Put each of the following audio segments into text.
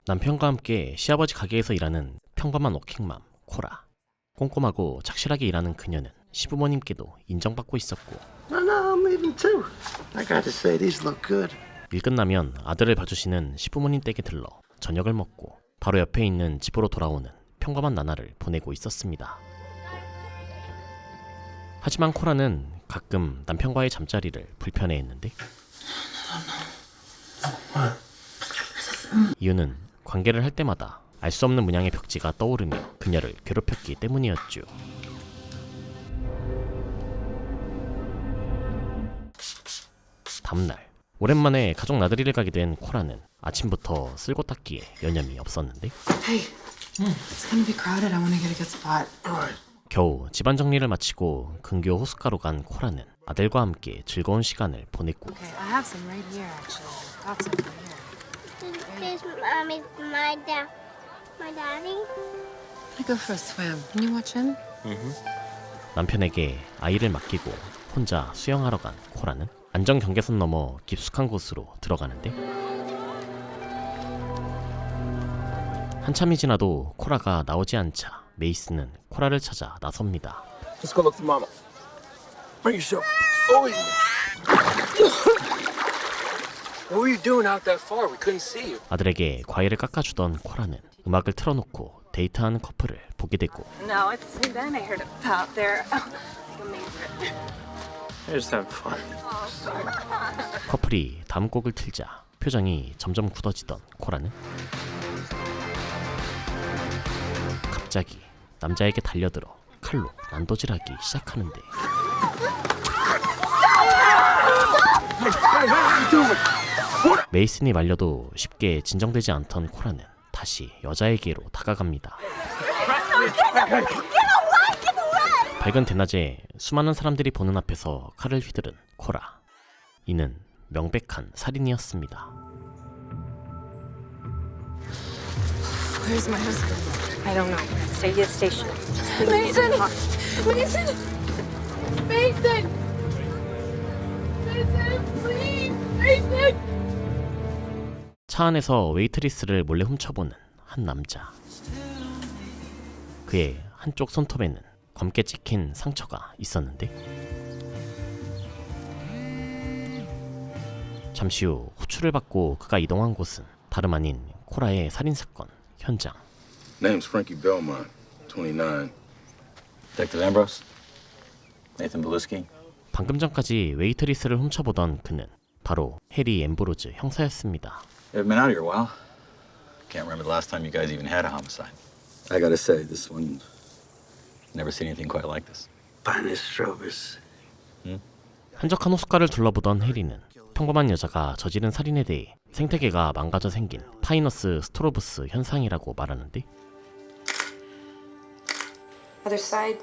남편과 함께 시아버지 가게에서 일하는 평범한 워킹맘 코라. 꼼꼼하고 착실하게 일하는 그녀는 시부모님께도 인정받고 있었고 No, I'm leaving too. I got to say, these look good. 일 끝나면 아들을 봐주시는 시부모님 댁에 들러 저녁을 먹고 바로 옆에 있는 집으로 돌아오는 평범한 나날을 보내고 있었습니다. 하지만 코라는 가끔 남편과의 잠자리를 불편해했는데 이유는 관계를 할 때마다 알 수 없는 문양의 벽지가 떠오르며 그녀를 괴롭혔기 때문이었죠. 다음날 오랜만에 가족 나들이를 가게 된 코라는 아침부터 쓸고 닦기에 여념이 없었는데 Hey, it's gonna be crowded. I want to get a good spot. 겨우 집안 정리를 마치고 근교 호숫가로 간 코라는 아들과 함께 즐거운 시간을 보냈고 Okay, I have some right here actually. Got some right here. This my daddy. I'm gonna go for a swim. Can you watch him? 남편에게 아이를 맡기고 혼자 수영하러 간 코라는 안전 경계선 넘어 깊숙한 곳으로 들어가는데 한참이 지나도 코라가 나오지 않자 메이스는 코라를 찾아 나섭니다. Let's go look for Mama. Bring yourself. Oh, yeah. What were you doing out that far? We couldn't see you. 아들에게 과일을 깎아주던 코라는 음악을 틀어놓고 데이트하는 커플을 보게 되고 No, it's then I heard about their favorite. They're just having fun. 커플이 다음 곡을 틀자 표정이 점점 굳어지던 코라는 갑자기 남자에게 달려들어 칼로 난도질하기 시작하는데 메이슨이 말려도 쉽게 진정되지 않던 코라는 다시 여자에게로 다가갑니다. 밝은 대낮에 수많은 사람들이 보는 앞에서 칼을 휘두른 코라. 이는 명백한 살인이었습니다. Where's my husband? I don't know. Stay at the station. Mason! Mason! Mason! Mason, please! Mason! 차 안에서 웨이트리스를 몰래 훔쳐보는 한 남자. 그의 한쪽 손톱에는 검게 찍힌 상처가 있었는데 잠시 후 호출을 받고 그가 이동한 곳은 다름 아닌 코라의 살인사건 현장. Name's Frankie Belmont, 29. Detective Ambrose? Nathan Belusky? 방금 전까지 웨이트리스를 훔쳐보던 그는 바로 해리 엠브로즈 형사였습니다. You've been out here a while. Can't remember the last time you guys even had a homicide. I gotta say, this one, Never seen anything quite like this. finest Strobers. 한적한 호숫가를 둘러보던 해리는 평범한 여자가 저지른 살인에 대해 생태계가 망가져 생긴 파이너스 스트로브스 현상이라고 말하는데 Other side.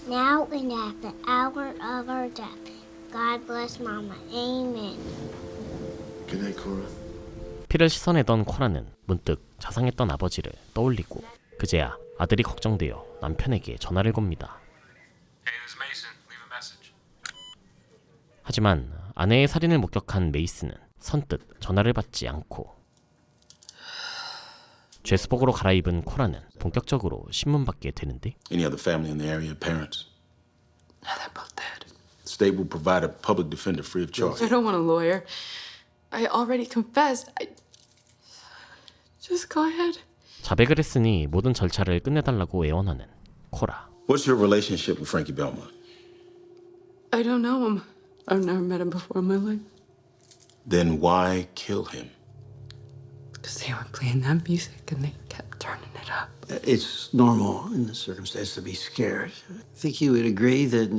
Now and at the hour of our death. God bless Mama. Amen. Good night, Cora. 피를 씻어내던 코라는 문득 자상했던 아버지를 떠올리고 그제야 아들이 걱정되어 남편에게 전화를 겁니다. Hey, this is Mason. Leave a message. 하지만 아내의 살인을 목격한 메이스는 선뜻 전화를 받지 않고 죄수복으로 갈아입은 코라는 본격적으로 신문받게 되는데 Any other family in the area, parents? No, they're both dead. The state will provide a public defender free of charge. I don't want a lawyer. I already confessed. Just go ahead. 자백을 했으니 모든 절차를 끝내달라고 애원하는 코라. What's your relationship with Frankie Belmont? I don't know him. I've never met him before in my life. Then why kill him? Because they were playing that music and they kept turning it up. It's normal in this circumstance to be scared. I think you would agree that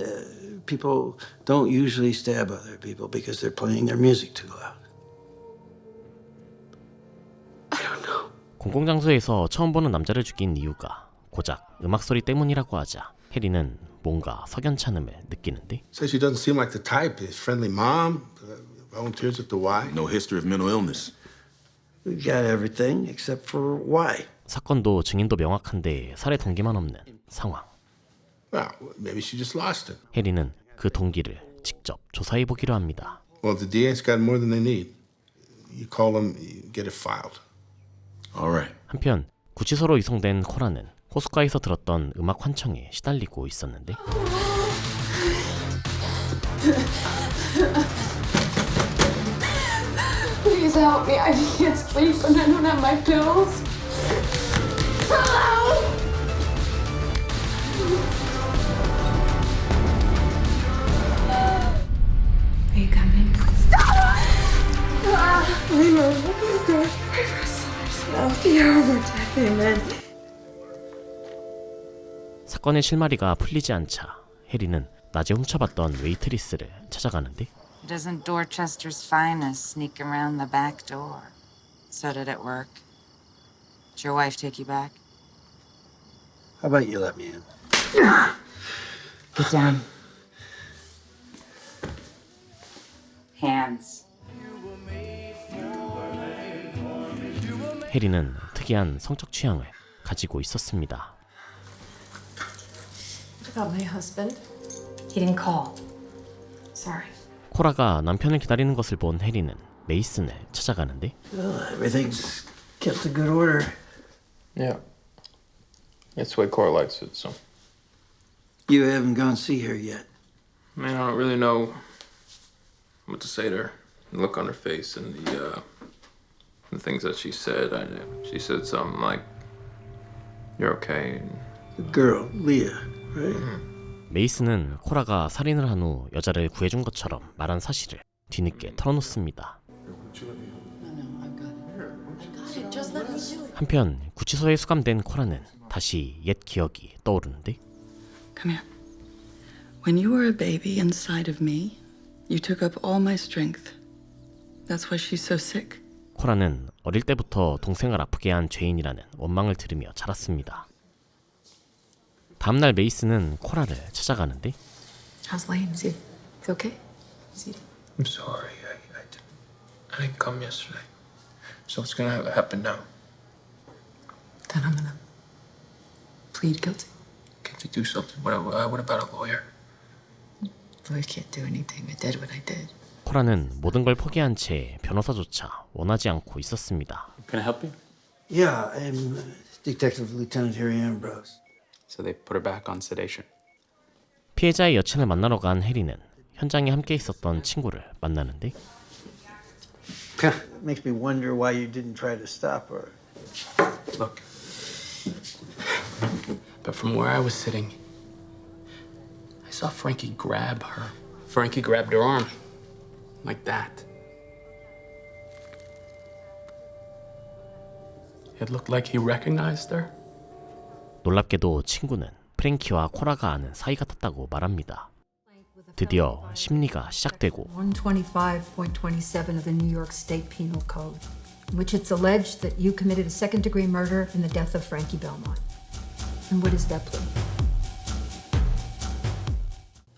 people don't usually stab other people because they're playing their music too loud. I don't know. 공공장소에서 처음 보는 남자를 죽인 이유가 고작 음악 소리 때문이라고 하자 해리는 뭔가 석연찮음을 느끼는데 Says she doesn't seem like the type. Is friendly mom, volunteers at the Y. No history of mental illness. We got everything except for why. 사건도 증인도 명확한데 살해 동기만 없는 상황. Well, maybe she just lost it. 해리는 그 동기를 직접 조사해 보기로 합니다. Well, if the DA's got more than they need, you call them, you get it filed. All right. 한편 구치소로 이송된 코라는 호숫가에서 들었던 음악 환청에 시달리고 있었는데 Please help me. I can't sleep and I don't have my pills. Are you coming? Stop! 사건의 실마리가 풀리지 않자 해리는 낮에 훔쳐봤던 웨이트리스를 찾아가는데 Doesn't Dorchester's finest sneak around the back door? So did it work? Did your wife take you back? How about you let me in? Get down. Hands. 해리는 특이한 성적 취향을 가지고 있었습니다. What about my husband? He didn't call. Sorry. 코라가 남편을 기다리는 것을 본 해리는 메이슨을 찾아가는데 Well, everything's kept in good order. Yeah. That's the way Cora likes it, so. You haven't gone see her yet. Man, I don't really know what to say to her. The look on her face and the things that she said. She said something like, "You're okay." And The girl, Leah, right? 메이슨은 코라가 살인을 한 후 여자를 구해준 것처럼 말한 사실을 뒤늦게 털어놓습니다. 한편 구치소에 수감된 코라는 다시 옛 기억이 떠오르는데 Come here. When you were a baby inside of me, you took up all my strength. That's why she's so sick. 코라는 어릴 때부터 동생을 아프게 한 죄인이라는 원망을 들으며 자랐습니다. 다음날 메이슨은 코라를 찾아가는데 How's Lane? Is he okay? Is he... I'm sorry. I didn't come yesterday. So what's gonna happen now? Then I'm gonna plead guilty. Can't you do something? What about a lawyer? Lawyer can't do anything. I did what I did. 코라는 모든 걸 포기한 채 변호사조차 원하지 않고 있었습니다. Can I help you? Yeah, I'm Detective Lieutenant Harry Ambrose. So they put her back on sedation. 피해자의 여친을 만나러 간 해리는 현장에 함께 있었던 친구를 만나는데 Makes me wonder why you didn't try to stop her. Look. But from where I was sitting, I saw Frankie grab her. Frankie grabbed her arm. Like that. It looked like he recognized her. 놀랍게도 친구는 프랭키와 코라가 아는 사이 같았다고 말합니다. 드디어 심리가 시작되고 125.27 of the New York State Penal Code, in which it's alleged that you committed a second-degree murder in the death of Frankie Belmont. And what is that plea?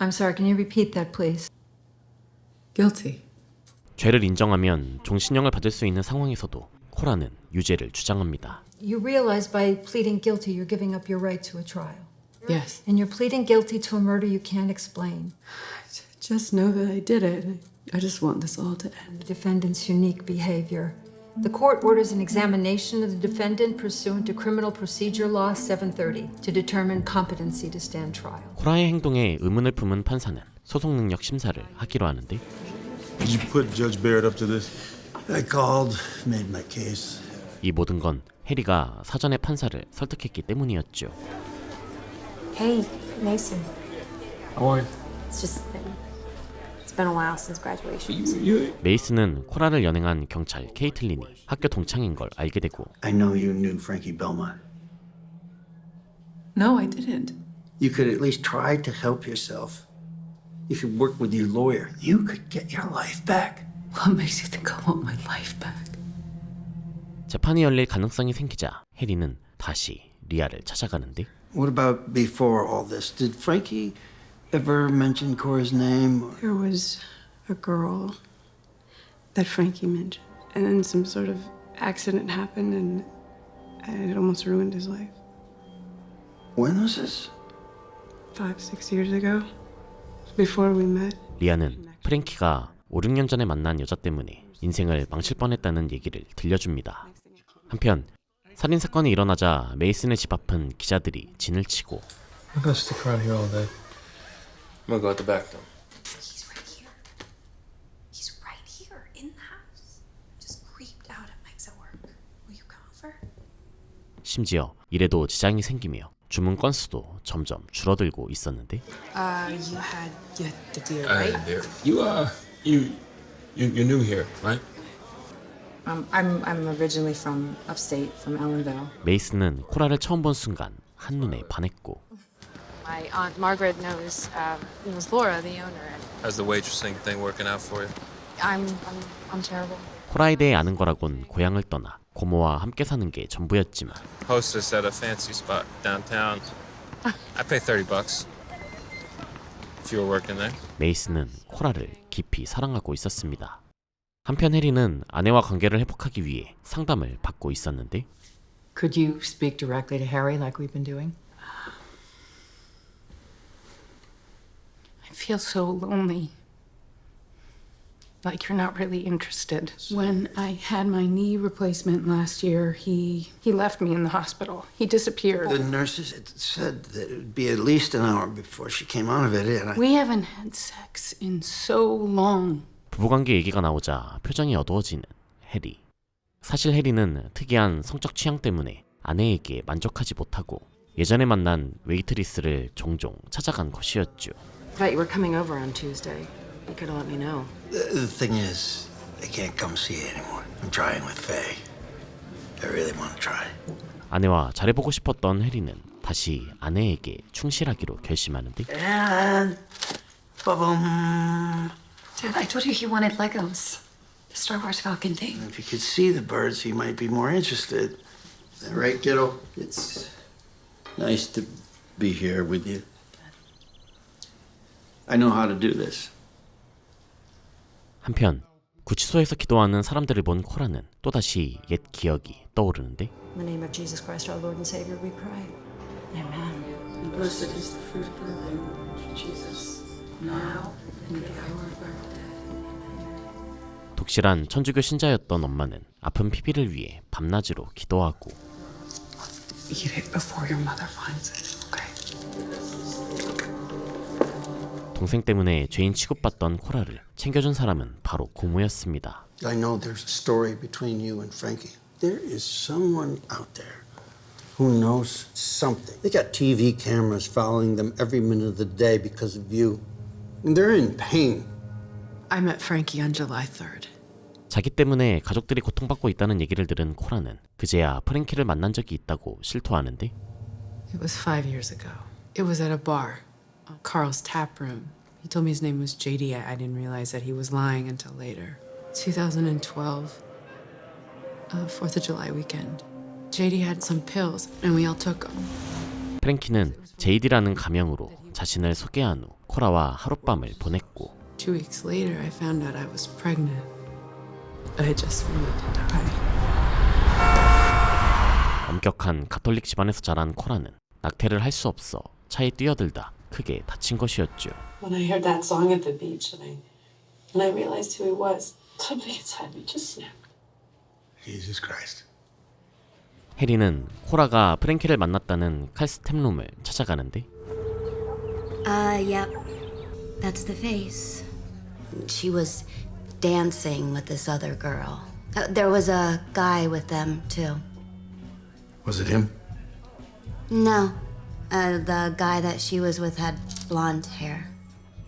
I'm sorry, can you repeat that, please? Guilty. 죄를 인정하면 종신형을 받을 수 있는 상황에서도 코라는 유죄를 주장합니다. You realize by pleading guilty, you're giving up your right to a trial. Yes. And you're pleading guilty to a murder you can't explain. Just know that I did it. I just want this all to end. The defendant's unique behavior. The court orders an examination of the defendant pursuant to Criminal Procedure Law 730 to determine competency to stand trial. 코라의 행동에 의문을 품은 판사는 소송 능력 심사를 하기로 하는데 Did you put Judge Barrett up to this? I called, made my case. 이 모든 건 해리가 사전에 판사를 설득했기 때문이었죠. Hey, Mason. How are you? It's been a while since graduation. 메이슨은 코라를 연행한 경찰 케이틀린이 학교 동창인 걸 알게 되고 I know you knew Frankie Belmont. No, I didn't. You could at least try to help yourself. You could work with your lawyer. You could get your life back. What makes you think I want my life back? 재판이 열릴 가능성이 생기자 해리는 다시 리아를 찾아가는데 What about before all this? Did Frankie ever mention Cora's name? Or... There was a girl that Frankie mentioned, and then some sort of accident happened, and it almost ruined his life. When was this? 5-6 years ago, before we met. 리아는 프랭키가 5-6년 전에 만난 여자 때문에 인생을 망칠 뻔했다는 얘기를 들려줍니다. 한편 살인 사건이 일어나자 메이슨의 집 앞은 기자들이 진을 치고 I'm gonna stick around here all day. I'm gonna go out the back though. He's right here. He's right here in the house. Just creeped out at Mike's at work. Will you come over? 심지어 일에도 지장이 생기며 주문 건수도 점점 줄어들고 있었는데 You had the deer, I right? ain't there. You're new here, right? I'm originally from upstate, from Ellenville. 메이슨은 코라를 처음 본 순간 한눈에 반했고 My aunt Margaret knows Laura, the owner. How's the waitressing thing working out for you? I'm terrible. 코라에 대해 아는 거라곤 고향을 떠나 고모와 함께 사는 게 전부였지만 Hostess at a fancy spot downtown. I pay $30 if you were working there. 메이슨은 코라를 깊이 사랑하고 있었습니다. 한편 해리는 아내와 관계를 회복하기 위해 상담을 받고 있었는데 Could you speak directly to Harry like we've been doing? I feel so lonely. Like you're not really interested. When I had my knee replacement last year, he left me in the hospital. He disappeared. The nurses had said that it would be at least an hour before she came out of it, and I... We haven't had sex in so long. 부부관계 얘기가 나오자 표정이 어두워지는 해리. 사실 해리는 특이한 성적 취향 때문에 아내에게 만족하지 못하고 예전에 만난 웨이트리스를 종종 찾아간 것이었죠. Thought you were coming over on Tuesday. You could have let me know. The thing is, I can't come see you anymore. I'm trying with Faye. I really want to try. 아내와 잘해보고 싶었던 해리는 다시 아내에게 충실하기로 결심하는데 And... ba-boom. Dad, I told you he wanted Legos. The Star Wars Falcon thing. If you could see the birds, he might be more interested. Is that right, kiddo? It's nice to be here with you. I know how to do this. 한편 구치소에서 기도하는 사람들을 본 코라는 또다시 옛 기억이 떠오르는데 In the name of Jesus Christ, our Lord and Savior, we pray. Amen. Blessed is the fruit of your womb, Jesus. Now and at the hour of our death. 독실한 천주교 신자였던 엄마는 아픈 피비를 위해 밤낮으로 기도하고 Eat it before your mother finds it, okay? 동생 때문에 죄인 취급받던 코라를 챙겨준 사람은 바로 고모였습니다. I know there's a story between you and Frankie. There is someone out there who knows something. They got TV cameras following them every minute of the day because of you. And they're in pain. I met Frankie on July 3rd. 자기 때문에 가족들이 고통받고 있다는 얘기를 들은 코라는 그제야 프랭키를 만난 적이 있다고 실토하는데 It was 5 years ago. It was at a bar, Carl's Tap Room. He told me his name was JD. I didn't realize that he was lying until later. 2012, 4th of July weekend. JD had some pills, and we all took them. 프랭키는 제이디라는 가명으로 자신을 소개한 후 코라와 하룻밤을 보냈고 2 weeks later, I found out I was pregnant. I just wanted to die. 엄격한 가톨릭 집안에서 자란 코라는 낙태를 할 수 없어 차에 뛰어들다 크게 다친 것이었죠. When I heard that song at the beach, and I realized who he was, something inside me just snapped. Jesus Christ. 해리는 코라가 프랭키를 만났다는 칼스템룸을 찾아가는데 Yep. That's the face. She was dancing with this other girl. There was a guy with them, too. Was it him? No. The guy that she was with had blonde hair.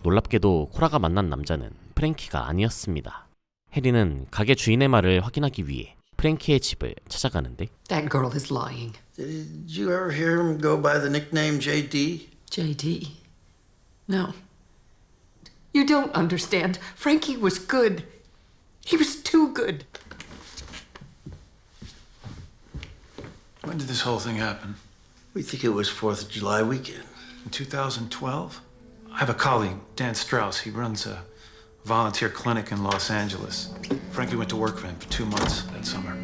놀랍게도 코라가 만난 남자는 프랭키가 아니었습니다. 해리는 가게 주인의 말을 확인하기 위해 프랭키의 집을 찾아가는데 That girl is lying. Did you ever hear him go by the nickname JD? JD? No. You don't understand. Frankie was good. He was too good. When did this whole thing happen? We think it was 4th of July weekend. In 2012? I have a colleague, Dan Strauss. He runs a volunteer clinic in Los Angeles. Frankie went to work for him for 2 months that summer.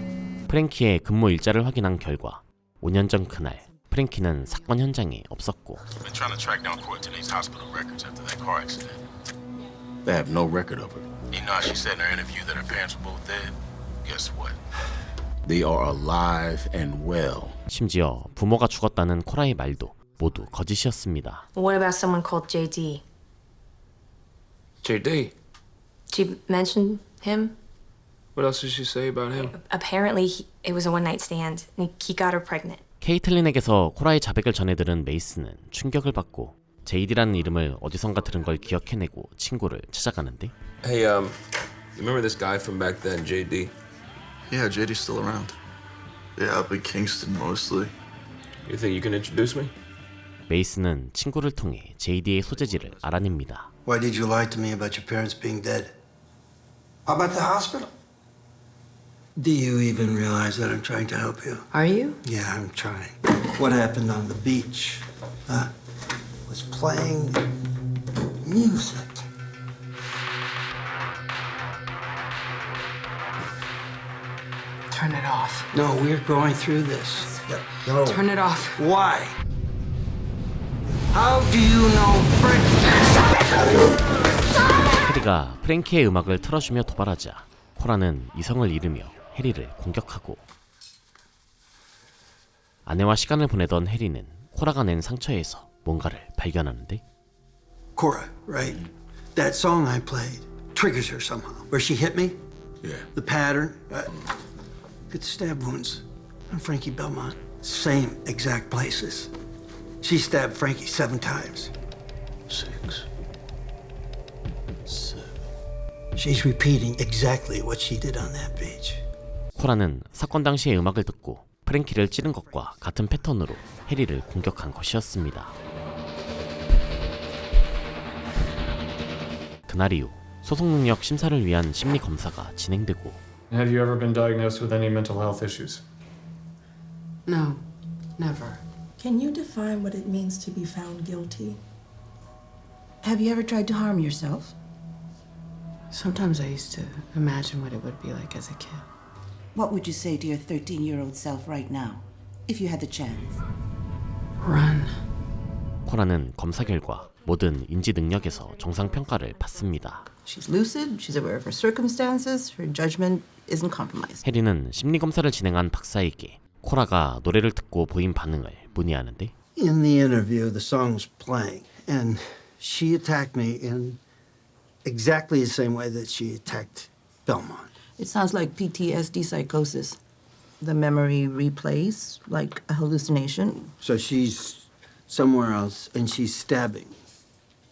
프랭키의 근무 일자를 확인한 결과 5년 전 그날 프랭키는 사건 현장에 없었고 Been trying to track down Cora Tenney's hospital records after that car accident. They have no record of her. You know, she said in her interview that her parents were both dead. Guess what? They are alive and well. 심지어 부모가 죽었다는 코라의 말도 모두 거짓이었습니다. What about someone called JD? JD. Did you mention him? What else did she say about him? Apparently, it was a one-night stand, and he got her pregnant. 케이틀린에게서 코라의 자백을 전해들은 메이슨은 충격을 받고 제이디라는 이름을 어디선가 들은 걸 기억해내고 친구를 찾아가는데 Hey, you remember this guy from back then, JD? Yeah, JD's still around. Yeah, up in Kingston mostly. You think you can introduce me? 메이슨은 친구를 통해 제이디의 소재지를 알아냅니다. Why did you lie to me about your parents being dead? How about the hospital? Do you even realize that I'm trying to help you? Are you? Yeah, I'm trying. What happened on the beach? Was playing music. Turn it off. No, we're going through this. No. Turn it off. Why? How do you know 해리가 프랭키의 음악을 틀어주며 도발하자 코라는 이성을 잃으며 해리를 공격하고 아내와 시간을 보내던 해리는 코라가 낸 상처에서 뭔가를 발견하는데 Cora, right? That song I played triggers her somehow. Where she hit me? Yeah. The pattern? Good stab wounds on Frankie Belmont. Same exact places. She stabbed Frankie 7 times. 6, 7. She's repeating exactly what she did on that beach. 코라는 사건 당시의 음악을 듣고 프랭키를 찌른 것과 같은 패턴으로 해리를 공격한 것이었습니다. 그날 이후 소송 능력 심사를 위한 심리 검사가 진행되고 Have you ever been diagnosed with any mental health issues? No, never. Can you define what it means to be found guilty? Have you ever tried to harm yourself? Sometimes I used to imagine what it would be like as a kid. What would you say to your 13-year-old self right now, if you had the chance? Run. 코라는 검사 결과 모든 인지 능력에서 정상 평가를 받습니다. She's lucid, she's aware of her circumstances, her judgment isn't compromised. 해리는 심리 검사를 진행한 박사에게 코라가 노래를 듣고 보인 반응을 문의하는데 In the interview, the song was playing, and she attacked me in exactly the same way that she attacked Belmont. It sounds like PTSD psychosis. The memory replays like a hallucination. So she's somewhere else, and she's stabbing.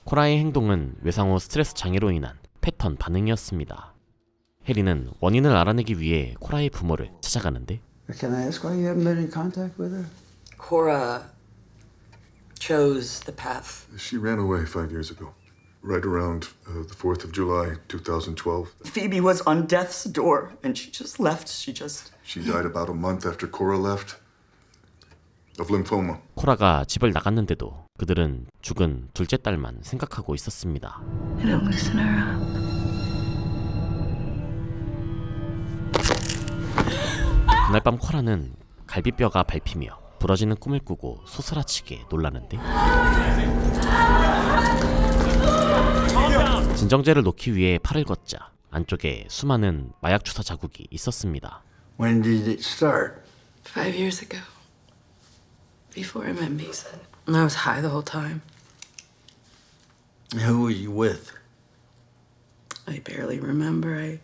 코라의 행동은 외상 후 스트레스 장애로 인한 패턴 반응이었습니다. 해리는 원인을 알아내기 위해 코라의 부모를 찾아가는데 Can I ask why you haven't been in contact with her? Cora chose the path. She ran away 5 years ago, right around the 4th of July, 2012. Phoebe was on death's door, and she just left. She died about a month after Cora left of lymphoma. 코라가 집을 나갔는데도 그들은 죽은 둘째 딸만 생각하고 있었습니다. It'll loosen her up. 그날 밤 코라는 갈비뼈가 밟히며 부러지는 꿈을 꾸고 소스라치게 놀라는데 진정제를 놓기 위해 팔을 걷자 안쪽에 수많은 마약 주사 자국이 있었습니다. When did it start? 5 years ago. Before I met Mason. I was high the whole time. Who were you with? I barely remember. I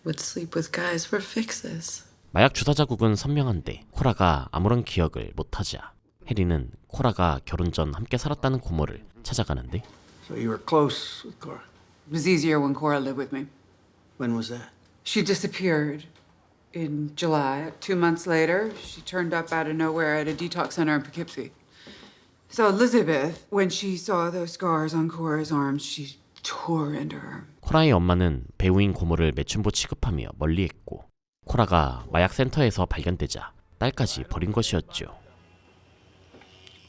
would sleep with guys for fixes. 마약 주사 자국은 선명한데 코라가 아무런 기억을 못하자 해리는 코라가 결혼 전 함께 살았다는 고모를 찾아가는데 So you were close with Cora. It was easier when Cora lived with me. When was that? She disappeared in July. 2 months later, she turned up out of nowhere at a detox center in Poughkeepsie. So Elizabeth, when she saw those scars on Cora's arms, she tore into her. 코라의 엄마는 배우인 고모를 매춘부 취급하며 멀리했고 코라가 마약 센터에서 발견되자 딸까지 버린 것이었죠.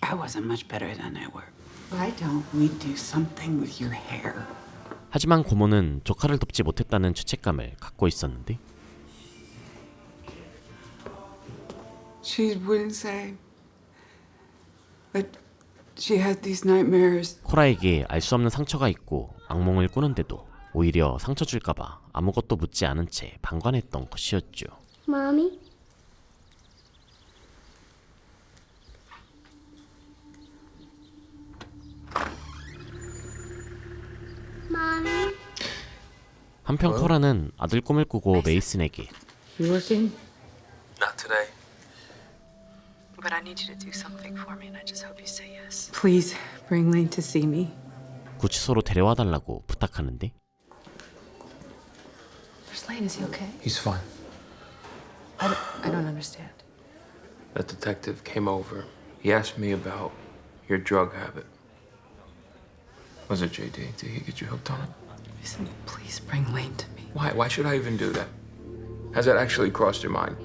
I wasn't much better than I were. Why don't we do something with your hair? 하지만 고모는 조카를 돕지 못했다는 죄책감을 갖고 있었는데 She wouldn't say But she had these nightmares. 코라에게 알 수 없는 상처가 있고 악몽을 꾸는데도 오히려 상처 줄까봐 아무것도 묻지 않은 채 방관했던 것이었죠. Mommy? Mommy? 한편 코라는 아들 꿈을 꾸고 메이슨에게 You working? Not today. But I need you to do something for me, and I just hope you say yes. Please bring Lane to see me. 구치소로 데려와 달라고 부탁하는데 Where's Lane? Is he okay? He's fine. I don't understand. That detective came over. He asked me about your drug habit. Was it JD? Did he get you hooked on it? Listen, please bring Lane to me. Why? Why should I even do that? Has that actually crossed your mind?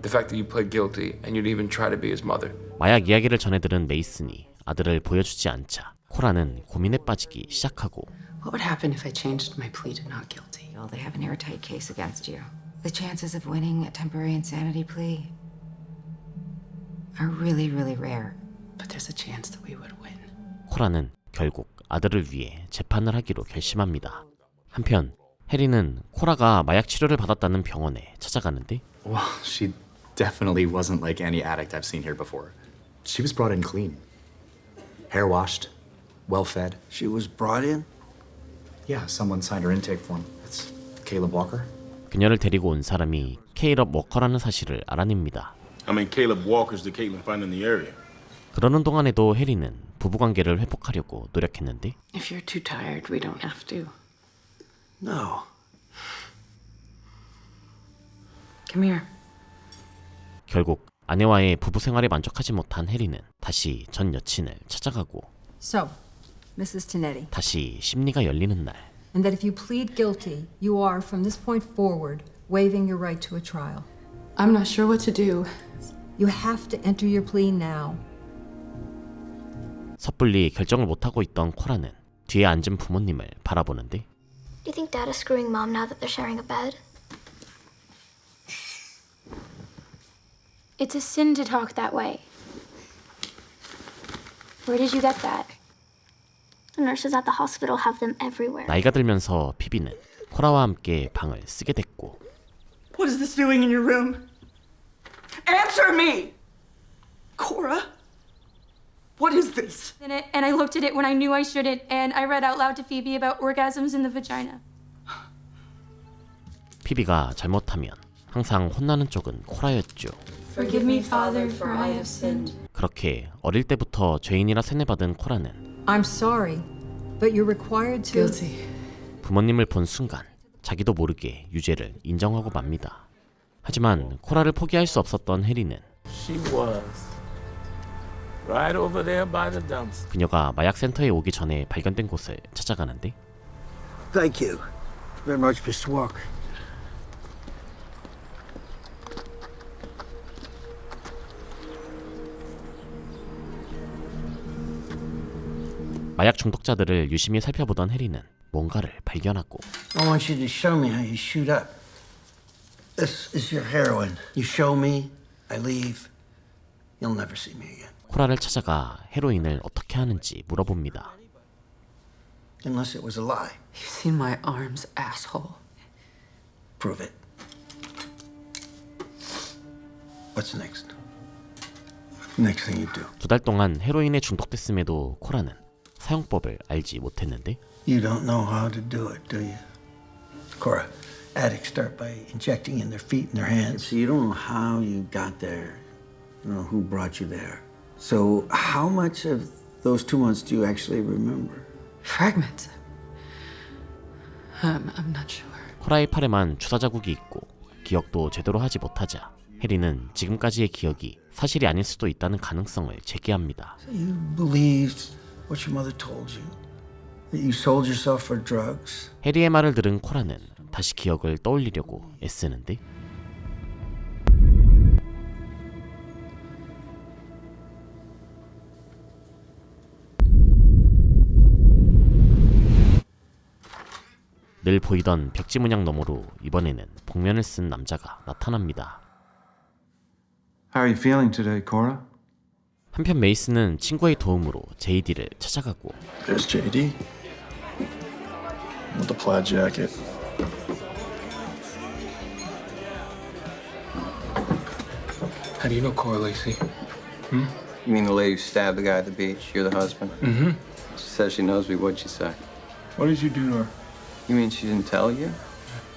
The fact that you pled guilty and you'd even try to be his mother. 마약 이야기를 전해들은 메이슨이 아들을 보여주지 않자 코라는 고민에 빠지기 시작하고 What would happen if I changed my plea to not guilty? Well, they have an airtight case against you. The chances of winning a temporary insanity plea are really, really rare. But there's a chance that we would win. 코라는 결국 아들을 위해 재판을 하기로 결심합니다. 한편 해리는 코라가 마약 치료를 받았다는 병원에 찾아가는데 Well, she definitely wasn't like any addict I've seen here before. She was brought in clean. Hair washed, well fed. She was brought in? Yeah, someone signed her intake form. It's Caleb Walker. 그녀를 데리고 온 사람이 케일업 워커라는 사실을 알아냅니다. I mean, Caleb Walker's the Caitlin found in the area. 그러는 동안에도 해리는 부부관계를 회복하려고 노력했는데 If you're too tired, we don't have to. No. Come here. 결국 아내와의 부부 생활에 만족하지 못한 해리는 다시 전 여친을 찾아가고 So, Mrs. Tinetti, 다시 심리가 열리는 날 and that if you plead guilty, you are, from this point forward, waiving your right to a trial. I'm not sure what to do. You have to enter your plea now. 섣불리 결정을 못하고 있던 코라는 뒤에 앉은 부모님을 바라보는데 Do you think Dad is screwing Mom now that they're sharing a bed? It's a sin to talk that way. Where did you get that? The nurses at the hospital have them everywhere. 나이가 들면서 피비는 코라와 함께 방을 쓰게 됐고 What is this doing in your room? Answer me! Cora? What is this? And I looked at it when I knew I shouldn't, and I read out loud to Phoebe about orgasms in the vagina. 피비가 잘못하면 항상 혼나는 쪽은 코라였죠. Forgive me, Father, for I have sinned. 그렇게 어릴 때부터 죄인이라 세뇌받은 코라는 I'm sorry, but you're required to... Guilty. 부모님을 본 순간 자기도 모르게 유죄를 인정하고 맙니다. 하지만 코라를 포기할 수 없었던 해리는 She was right over there by the dumpster. 그녀가 마약 센터에 오기 전에 발견된 곳을 찾아가는데 Thank you very much, Mr. Walker. 마약 중독자들을 유심히 살펴보던 해리는 뭔가를 발견하고 I want you to show me how you shoot up. This is your heroin. You show me, I leave. You'll never see me again. 코라를 찾아가 헤로인을 어떻게 하는지 물어봅니다. Unless it was a lie. You've seen my arms, asshole. Prove it. What's next? Next thing you do. 2달 동안 헤로인에 중독됐음에도 코라는 사용법을 알지 못했는데 You don't know how to do it, do you? Cora, addicts start by injecting in their feet and their hands. So you don't know how you got there. You don't know who brought you there. So how much of those 2 months do you actually remember? Fragments. I'm not sure. 코라의 팔에만 주사 자국이 있고 기억도 제대로 하지 못하자 해리는 지금까지의 기억이 사실이 아닐 수도 있다는 가능성을 제기합니다. So you believed what your mother told you? That you sold yourself for drugs? 해리의 말을 들은 코라는 다시 기억을 떠올리려고 애쓰는데 늘 보이던 벽지 문양 너머로 이번에는 복면을 쓴 남자가 나타납니다. How are you feeling today, Cora? 한편 메이슨은 친구의 도움으로 JD를 찾아가고 There's JD. With the plaid jacket. How do you know Cora Lacey? You mean the lady who stabbed the guy at the beach? You're the husband? Mm-hmm. She says she knows me. What'd she say? What did you do to her? You mean she didn't tell you?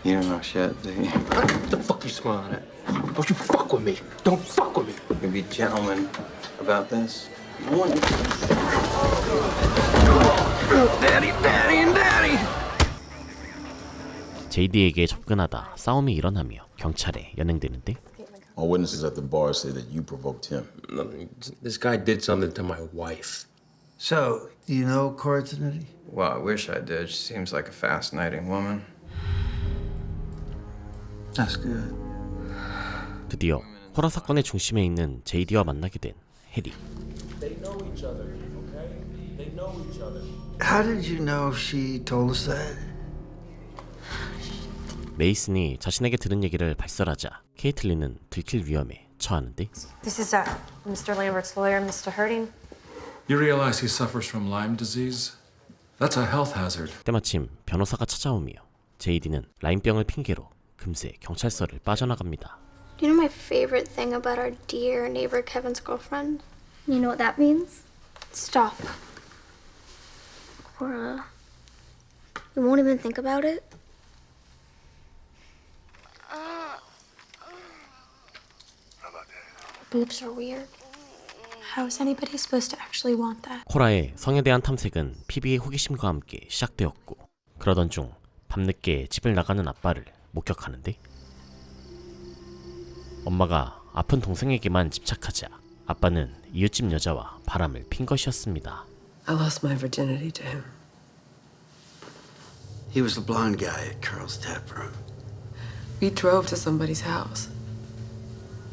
You don't know shit, do you? What the fuck are you smiling at? Don't you fuck with me. Don't fuck with me. We be gentlemen about this. Daddy, daddy, and daddy. JD에게 접근하다 싸움이 일어나며 경찰에 연행되는데 All witnesses at the bar say that you provoked him. This guy did something to my wife. So, do you know Cora Tenetti? Well, I wish I did. She seems like a fascinating woman. That's good. 드디어 코라 사건의 중심에 있는 JD와 만나게 된 해리. They know each other, okay? They know each other. How did you know she told us that? 메이슨이 자신에게 들은 얘기를 발설하자 케이틀린은 들킬 위험에 처하는데 This is Mr. Lambert's lawyer, Mr. Herding. You realize he suffers from Lyme disease? That's a health hazard. 때마침 변호사가 찾아오며 JD는 라임병을 핑계로 금세 경찰서를 빠져나갑니다. Do you know my favorite thing about our dear neighbor Kevin's girlfriend? You know what that means? Stop. Cora, you won't even think about it? Boobs are weird. How is anybody supposed to actually want that? 코라의 성에 대한 탐색은 피비의 호기심과 함께 시작되었고 그러던 중 밤늦게 집을 나가는 아빠를 목격하는데 엄마가 아픈 동생에게만 집착하자 아빠는 이웃집 여자와 바람을 핀 것이었습니다. I lost my virginity to him. He was the blonde guy at Carl's tap room. We drove to somebody's house.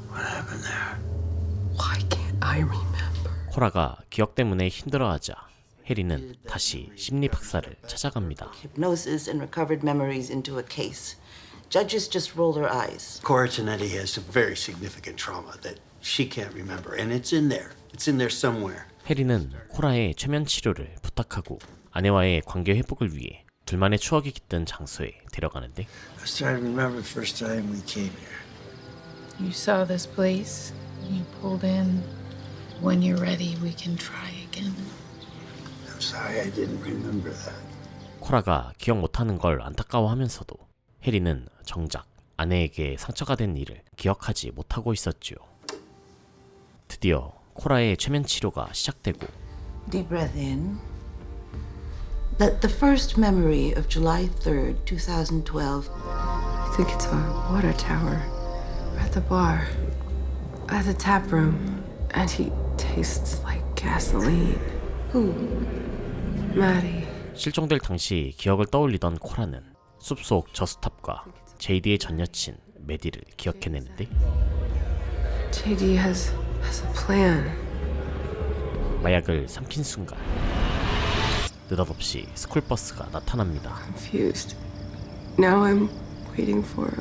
What happened there? Why can't I remember? 코라가 기억 때문에 힘들어하자 해리는 다시 심리박사를 찾아갑니다. Hypnosis and recovered memories into a case. Judges just roll their eyes. Cora Tenetti has a very significant trauma that she can't remember, and it's in there. It's in there somewhere. 해리는 코라의 최면 치료를 부탁하고 아내와의 관계 회복을 위해 둘만의 추억이 깃든 장소에 데려가는데 I was trying to remember the first time we came here. You saw this place. You pulled in. When you're ready, we can try again. I'm sorry I didn't remember that. 코라가 기억 못하는 걸 안타까워하면서도 해리는 정작 아내에게 상처가 된 일을 기억하지 못하고 있었죠. 드디어 코라의 최면 치료가 시작되고 Deep breath in. Let the first memory of July 3rd, 2012. I think it's a water tower. We're at the bar. At the tap room. And he tastes like gasoline. Who? Maddie. 실종될 당시 기억을 떠올리던 코라는 숲속 저스탑과 JD의 전 여친 메디를 기억해내는데 JD has a plan. 마약을 삼킨 순간 느닷없이 스쿨버스가 나타납니다. Confused. Now I'm waiting for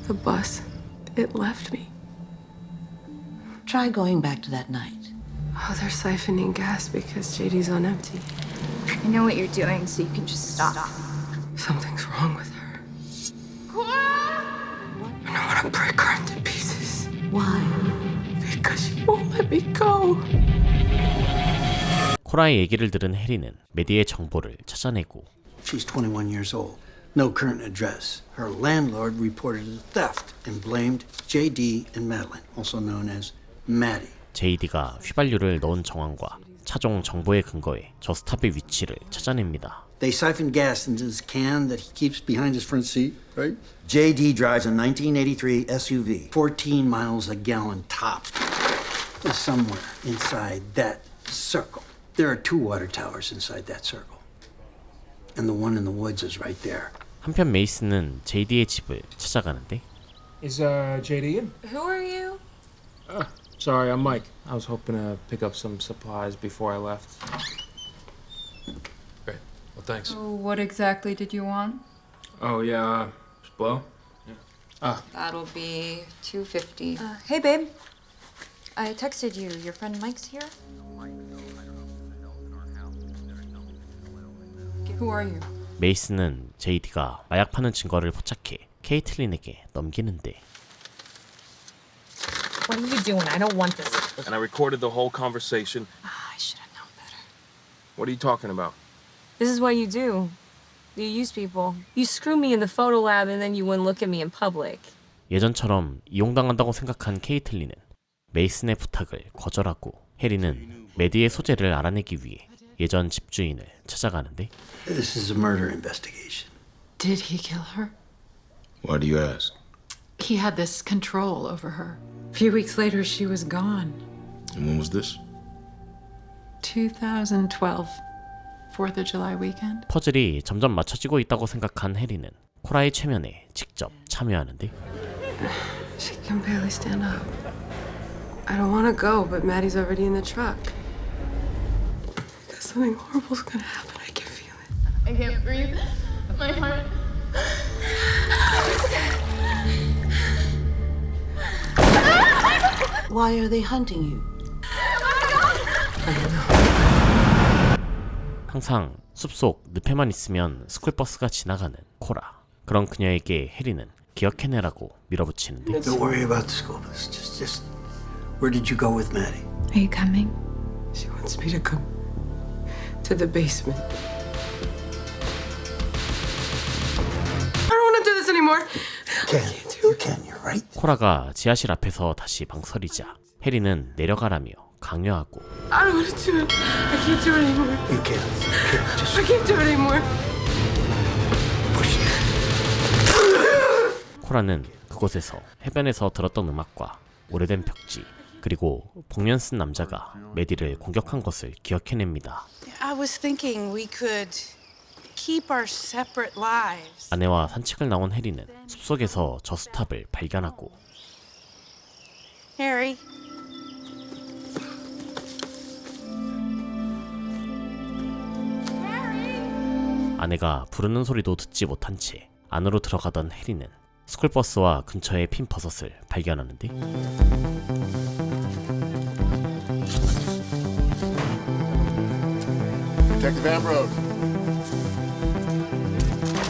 the bus. It left me. Try going back to that night. Oh, they're siphoning gas because JD's on empty. I know what you're doing, so you can just stop. Something's wrong with her. I know how to break her into pieces. Why? Because she won't let me go. 코라의 얘기를 들은 해리는 메디의 정보를 찾아내고 She's 21 years old. No current address. Her landlord reported a theft and blamed JD and Madeline, also known as Maddie. JD가 휘발유를 넣은 정황과 차종 정보에 근거해 저스탑의 위치를 찾아냅니다. They siphoned gas into this can that he keeps behind his front seat, right? JD drives a 1983 SUV, 14 miles a gallon tops. Is somewhere inside that circle. There are 2 water towers inside that circle. And the one in the woods is right there. 한편 메이슨은 JD의 집을 찾아가는데 Is JD in? Who are you? Sorry, I'm Mike. I was hoping to pick up some supplies before I left. Great. Well, thanks. What exactly did you want? Oh, yeah, just blow? That'll be $2.50. Hey, babe. I texted you. Your friend Mike's here? Who are you? 메이슨은 JD가 마약 파는 증거를 포착해 케이틀린에게 넘기는데 What are you doing? I don't want this. And I recorded the whole conversation. I should have known better. What are you talking about? This is what you do. You use people. You screw me in the photo lab and then you wouldn't look at me in public. 예전처럼 이용당한다고 생각한 케이틀린은 메이슨의 부탁을 거절하고 해리는 메디의 소재를 알아내기 위해 예전 집주인을 찾아가는데 This is a murder investigation. Did he kill her? Why do you ask? He had this control over her. A few weeks later, she was gone. And when was this? 2012, 4th of July weekend. 퍼즐이 점점 맞춰지고 있다고 생각한 해리는 코라의 최면에 직접 참여하는데 She can barely stand up. I don't want to go, but Maddie's already in the truck. Because something horrible's gonna happen. I can feel it. I can't breathe. My heart. Why are they hunting you? 항상 숲속 늪에만 있으면 스쿨버스가 지나가는 코라. 그런 그녀에게 해리는 기억해내라고 밀어붙이는데 Don't worry about the school bus. Just where did you go with Maddie? Are you coming? She wants me to come to the basement. I don't want to do this anymore. You can. You're right. 코라가 지하실 앞에서 다시 망설이자 해리는 내려가라며 강요하고 I don't want to do it. I can't do it anymore. You can't. I can't do it anymore. 코라는 그곳에서 해변에서 들었던 음악과 오래된 벽지 그리고 복면 쓴 남자가 메디를 공격한 것을 기억해냅니다. I was thinking we could keep our separate lives. 아내와 산책을 나온 해리는 숲속에서 저스탑을 발견하고 Harry. 아내가 부르는 소리도 듣지 못한 채 안으로 들어가던 해리는 스쿨버스와 근처에 핀 버섯을 발견하는데 Detective Ambrose.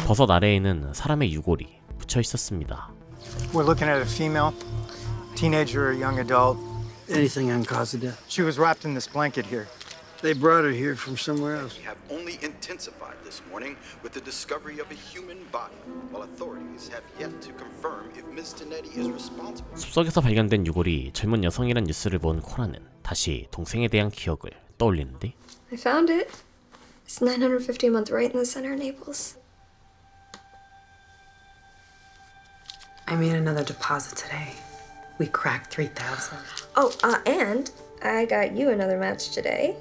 버섯 아래에는 사람의 유골이 붙여 있었습니다. We're looking at a female, teenager or young adult. Anything on cause of death? She was wrapped in this blanket here. They brought her here from somewhere else. We have only intensified this morning with the discovery of a human body, while authorities have yet to confirm if Ms. Tinetti is responsible. 숲속에서 발견된 유골이 젊은 여성이란 뉴스를 본 코라는 다시 동생에 대한 기억을 떠올리는데 I found it. It's 950 a month right in the center of Naples. I made another deposit today. We cracked 3,000. Oh, and I got you another match today.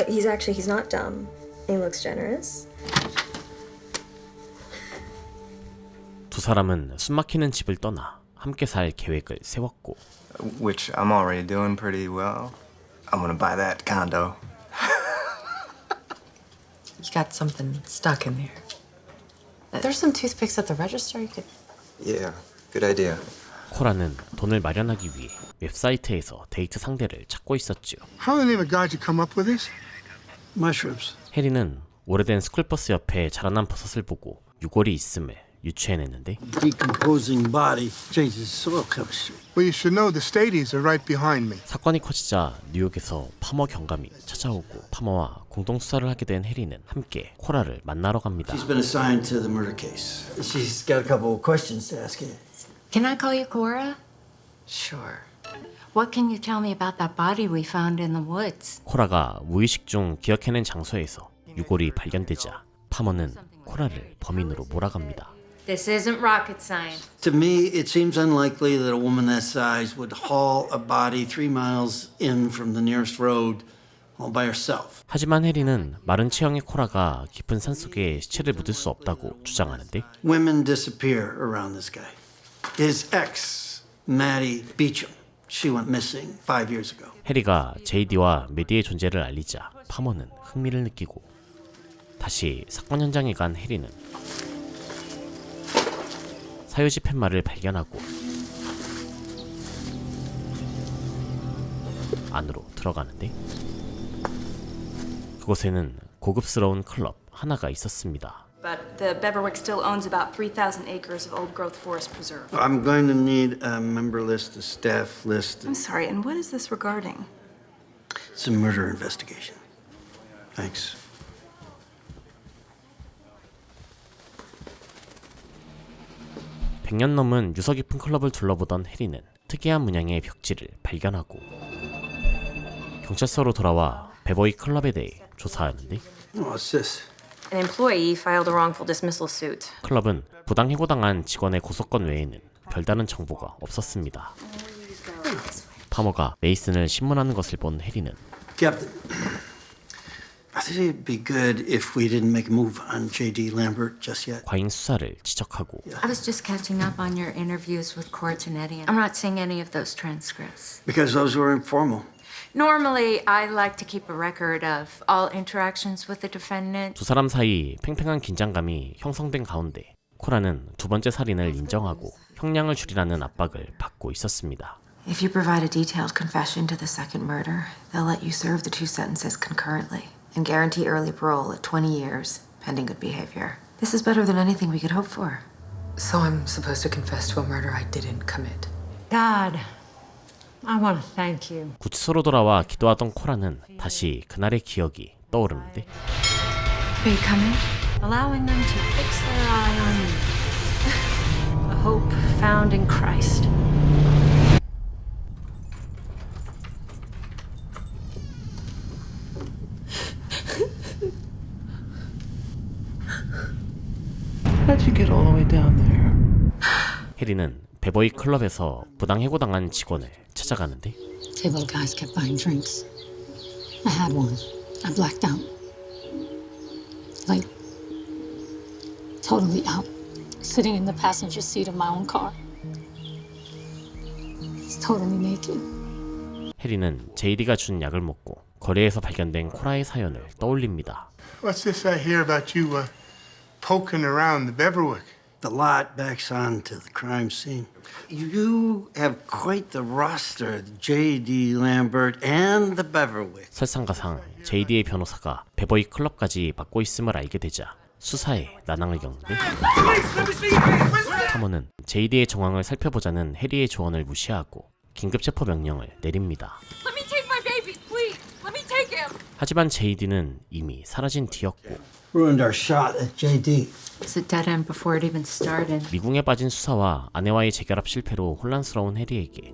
He's not dumb. He looks generous. 두 사람은 숨막히는 집을 떠나 함께 살 계획을 세웠고 Which I'm already doing pretty well. I'm gonna buy that condo. You got something stuck in there. There's some toothpicks at the register. You could. Yeah, good idea. 코라는 돈을 마련하기 위해 웹사이트에서 데이트 상대를 찾고 있었죠. How the name of God you come up with this? Mushrooms. 해리는 오래된 스쿨버스 옆에 자라난 버섯을 보고 유골이 있음을 유추해냈는데 Decomposing body changes soil chemistry. Well, you should know the Stadies are right behind me. 사건이 커지자 뉴욕에서 파머 경감이 찾아오고 파머와 공동 수사를 하게 된 해리는 함께 코라를 만나러 갑니다. She's been assigned to the murder case. She's got a couple of questions to ask you. Can I call you Cora? Sure. What can you tell me about that body we found in the woods? 코라가 무의식 중 기억해낸 장소에서 유골이 발견되자 파머는 코라를 범인으로 몰아갑니다. This isn't rocket science. To me, it seems unlikely that a woman that size would haul a body 3 miles in from the nearest road all by herself. 하지만 해리는 마른 체형의 코라가 깊은 산속에 시체를 묻을 수 없다고 주장하는데 Women disappear around this guy. His ex, Maddie Beecham, she went missing 5 years ago. 해리가 JD와 메디의 존재를 알리자 파머는 흥미를 느끼고 다시 사건 현장에 간 해리는 사유지 팻말을 발견하고 안으로 들어가는데 그곳에는 고급스러운 클럽 하나가 있었습니다. But the Beverwick still owns about 3,000 acres of old-growth forest preserve. I'm going to need a member list, a staff list. I'm sorry, and what is this regarding? It's a murder investigation. Thanks. (100년) 넘은 유서 깊은 클럽을 둘러보던 해리는 특이한 문양의 벽지를 발견하고 경찰서로 돌아와 베버이 클럽에 대해 조사하는데 What's this? An employee filed a wrongful dismissal suit. 클럽은 부당 해고당한 직원의 고소건 외에는 별다른 정보가 없었습니다. 파머가 메이슨을 신문하는 것을 본 해리는 Captain, I think it'd be good if we didn't make a move on J.D. Lambert just yet. 과잉 수사를 지적하고 I was just catching up on your interviews with Cortinetti. I'm not seeing any of those transcripts. Because those were informal. Normally, I like to keep a record of all interactions with the defendant. 두 사람 사이 팽팽한 긴장감이 형성된 가운데 코라는 두 번째 살인을 인정하고 형량을 줄이라는 압박을 받고 있었습니다. If you provide a detailed confession to the second murder, they'll let you serve the two sentences concurrently and guarantee early parole at 20 years, pending good behavior. This is better than anything we could hope for. So I'm supposed to confess to a murder I didn't commit. God, I want to thank you. 구치소로 돌아와 기도하던 코라는 다시 그날의 기억이 떠오르는데 Are you coming? Allowing them to fix their eye on you. A hope found in Christ. How'd you get all the way down there? 해리는 베버이 클럽에서 부당 해고당한 직원을 찾아가는데 Table guys kept buying drinks. I had one. I blacked out. Like, totally out. Sitting in the passenger seat of my own car. He's totally naked. 해리는 제이디가 준 약을 먹고 거리에서 발견된 코라의 사연을 떠올립니다. What's this I hear about you poking around the Beverwick? The lot backs onto the crime scene. You have quite the roster, J.D. Lambert and the Beverwick. 설상가상 제이디의 변호사가 베버이 클럽까지 맡고 있음을 알게 되자 수사에 난항을 겪는데 파머는 제이디의 정황을 살펴보자는 해리의 조언을 무시하고 긴급 체포 명령을 내립니다. Let me take my baby, please. Let me take him. 하지만 제이디는 이미 사라진 뒤였고 Ruined our shot at J.D. It's a dead end before it even started. 미궁에 빠진 수사와 아내와의 재결합 실패로 혼란스러운 해리에게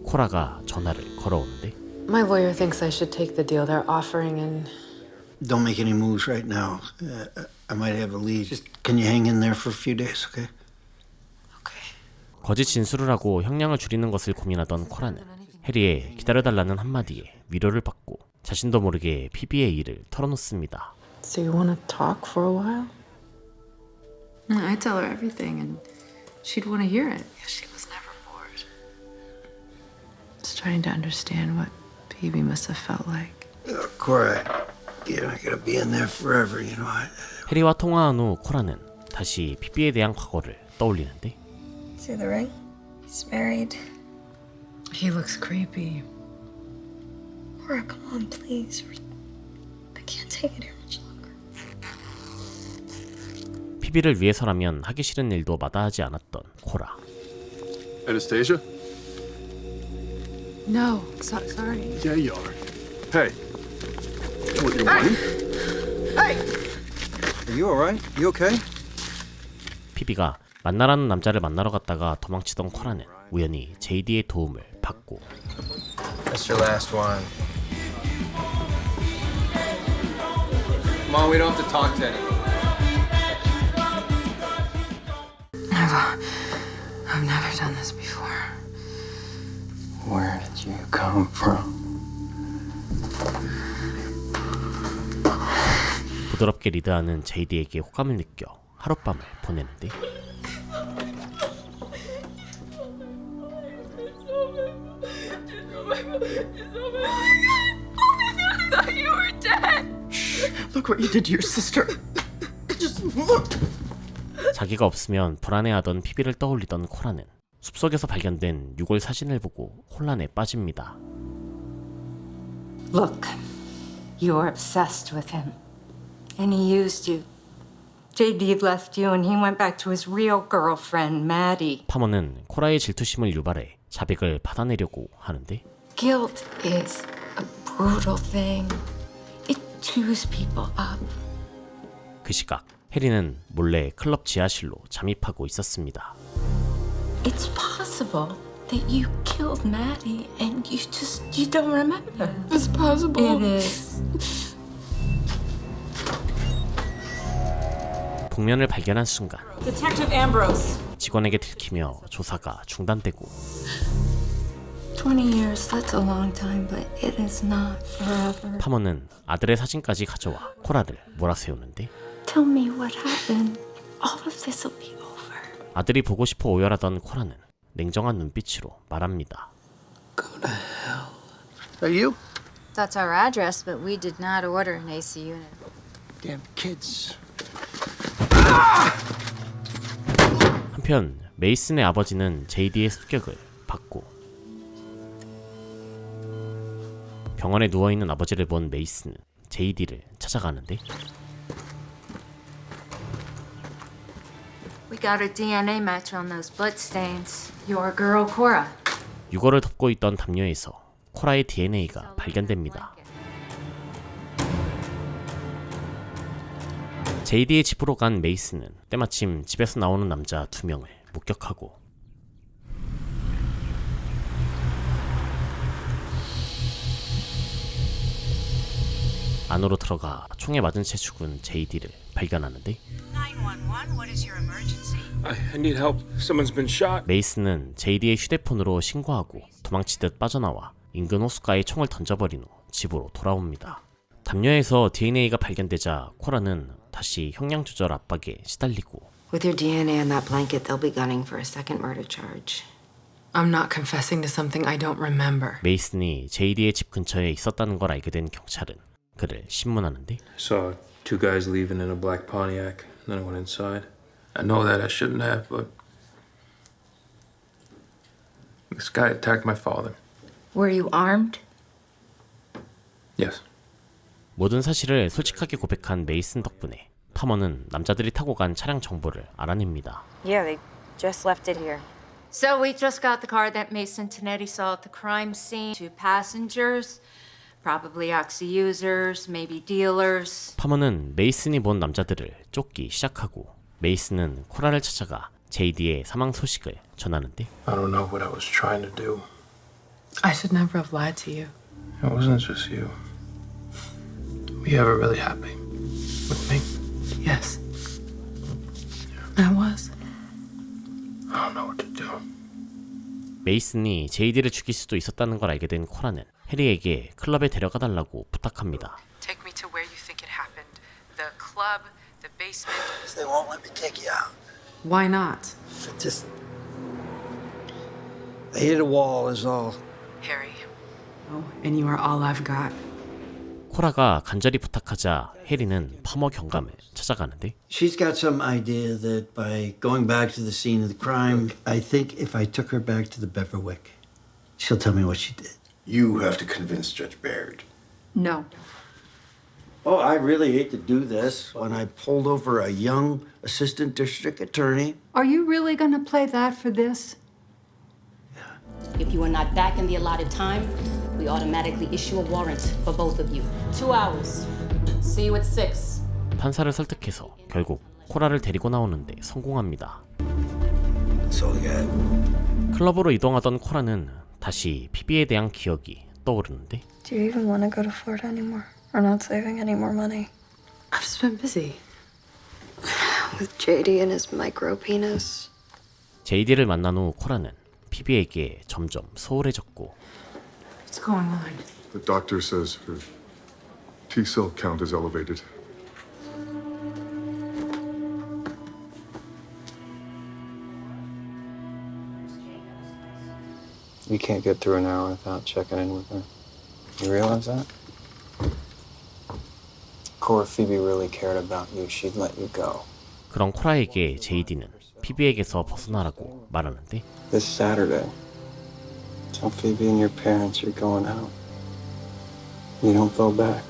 코라가 전화를 걸어오는데 My lawyer thinks I should take the deal they're offering and Don't make any moves right now. I might have a lead. Just can you hang in there for a few days, okay? 거짓 진술을 하고 형량을 줄이는 것을 고민하던 코라는 해리의 기다려달라는 한마디에 위로를 받고 자신도 모르게 피비의 일을 털어놓습니다. So you want to talk for a while? I tell her everything and she'd want to hear it. She was never bored. Just trying to understand what Phoebe must have felt like. Cora, you're not gonna be in there forever, you know. 해리와 통화한 후 코라는 다시 피비에 대한 과거를 떠올리는데 See the ring? He's married. He looks creepy. Cora, come on, please. I can't take it here much longer. 피비를 위해서라면 하기 싫은 일도 마다하지 않았던 코라. Anastasia? No, sorry. Yeah, you are. Hey. What, your wine? Hey! Are you alright? You okay? 피비가 만나라는 남자를 만나러 갔다가 도망치던 코라는 우연히 제이디의 도움을 받고 That's your last one. Come on, we don't have to talk to anyone. I've never done this before. Where did you come from? 부드럽게 리드하는 제이디에게 호감을 느껴 하룻밤을 보내는데 I thought you were dead. Look what you did to your sister. Just look. 자기가 없으면 불안해하던 피비를 떠올리던 코라는 숲속에서 발견된 유골 사진을 보고 혼란에 빠집니다. Look, You were obsessed with him. And he used you. JD left you and he went back to his real girlfriend, Maddie. 파머는 코라의 질투심을 유발해 자백을 받아내려고 하는데 Guilt is a brutal thing. It chews people up. 그 시각 해리는 몰래 클럽 지하실로 잠입하고 있었습니다. It's possible that you killed Maddie and you don't remember. It's possible. It is. 복면을 발견한 순간 Detective Ambrose. 직원에게 들키며 조사가 중단되고 20 years, that's a long time, but it is not forever. 파머는 아들의 사진까지 가져와 코라를 몰아세우는데 Tell me what happened. All of this will be over. 아들이 보고 싶어 오열하던 코라는 냉정한 눈빛으로 말합니다. Are you? That's our address, but we did not order an AC unit. Damn kids. 한편 메이슨의 아버지는 제이디의 습격을 받고 병원에 누워있는 아버지를 본 메이슨은 제이디를 찾아가는데 We got a DNA match on those bloodstains. Your girl, Cora. 유골을 덮고 있던 담요에서 코라의 DNA가 발견됩니다. 제이디의 집으로 간 메이슨은 때마침 집에서 나오는 남자 2명을 목격하고 안으로 들어가 총에 맞은 채 죽은 제이디를 발견하는데 911, what is your emergency? I need help. Someone's been shot. 메이슨은 제이디의 휴대폰으로 신고하고 도망치듯 빠져나와 인근 호숫가에 총을 던져버린 후 집으로 돌아옵니다. 담요에서 DNA가 발견되자 코라는 다시 형량 조절 압박에 시달리고 With your DNA on that blanket, they'll be gunning for a second murder charge. I'm not confessing to something I don't remember. 메이슨이 제이디의 집 근처에 있었다는 걸 알게 된 경찰은 그를 신문하는데 Saw two guys leaving in a black Pontiac. Then I went inside. I know that I shouldn't have, but this guy attacked my father. Were you armed? Yes. 모든 사실을 솔직하게 고백한 메이슨 덕분에 파머는 남자들이 타고 간 차량 정보를 알아냅니다. Yeah, they just left it here. So we just got the car that Mason Tonetti saw at the crime scene. 2 passengers, probably oxy users, maybe dealers. 파머는 메이슨이 본 남자들을 쫓기 시작하고 메이슨은 코라를 찾아가 제이디의 사망 소식을 전하는데 I don't know what I was trying to do. I should never have lied to you. It wasn't just you. Were you ever really happy with me? Yes. I was. I don't know what to do. 메이슨이 제이디를 죽일 수도 있었다는 걸 알게 된 코라는 해리에게 클럽에 데려가 달라고 부탁합니다. Take me to where you think it happened. The club, the basement. They won't let me take you out. Why not? Just... I hit a wall is all. Harry. Oh, and you are all I've got. 코라가 간절히 부탁하자 해리는 파머 경감을 찾아가는데 She's got some idea that by going back to the scene of the crime, I think if I took her back to the Beverwick, she'll tell me what she did. You have to convince Judge Baird. No. Oh, I really hate to do this. When I pulled over a young assistant district attorney. Are you really going to play that for this? If you are not back in the allotted time, we automatically issue a warrant for both of you. 2 hours. See you at 6. 판사를 설득해서 결국 코라를 데리고 나오는데 성공합니다. So yeah. 클럽으로 이동하던 코라는 다시 피비에 대한 기억이 떠오르는데 Do you even want to go to Florida anymore? Or not saving any more money? I've just been busy. With JD and his micro penis. 제이디를 만난 후 코라는 피비에게 점점 소홀해졌고 What's going on? The doctor says her T-cell count is elevated. You can't get through an hour without checking in with her. You realize that? Cora, if Phoebe really cared about you, she'd let you go. 그런 코라에게 제이디는 피비에게서 벗어나라고 말하는데 This Saturday, tell Phoebe and your parents you're going out. You don't go back.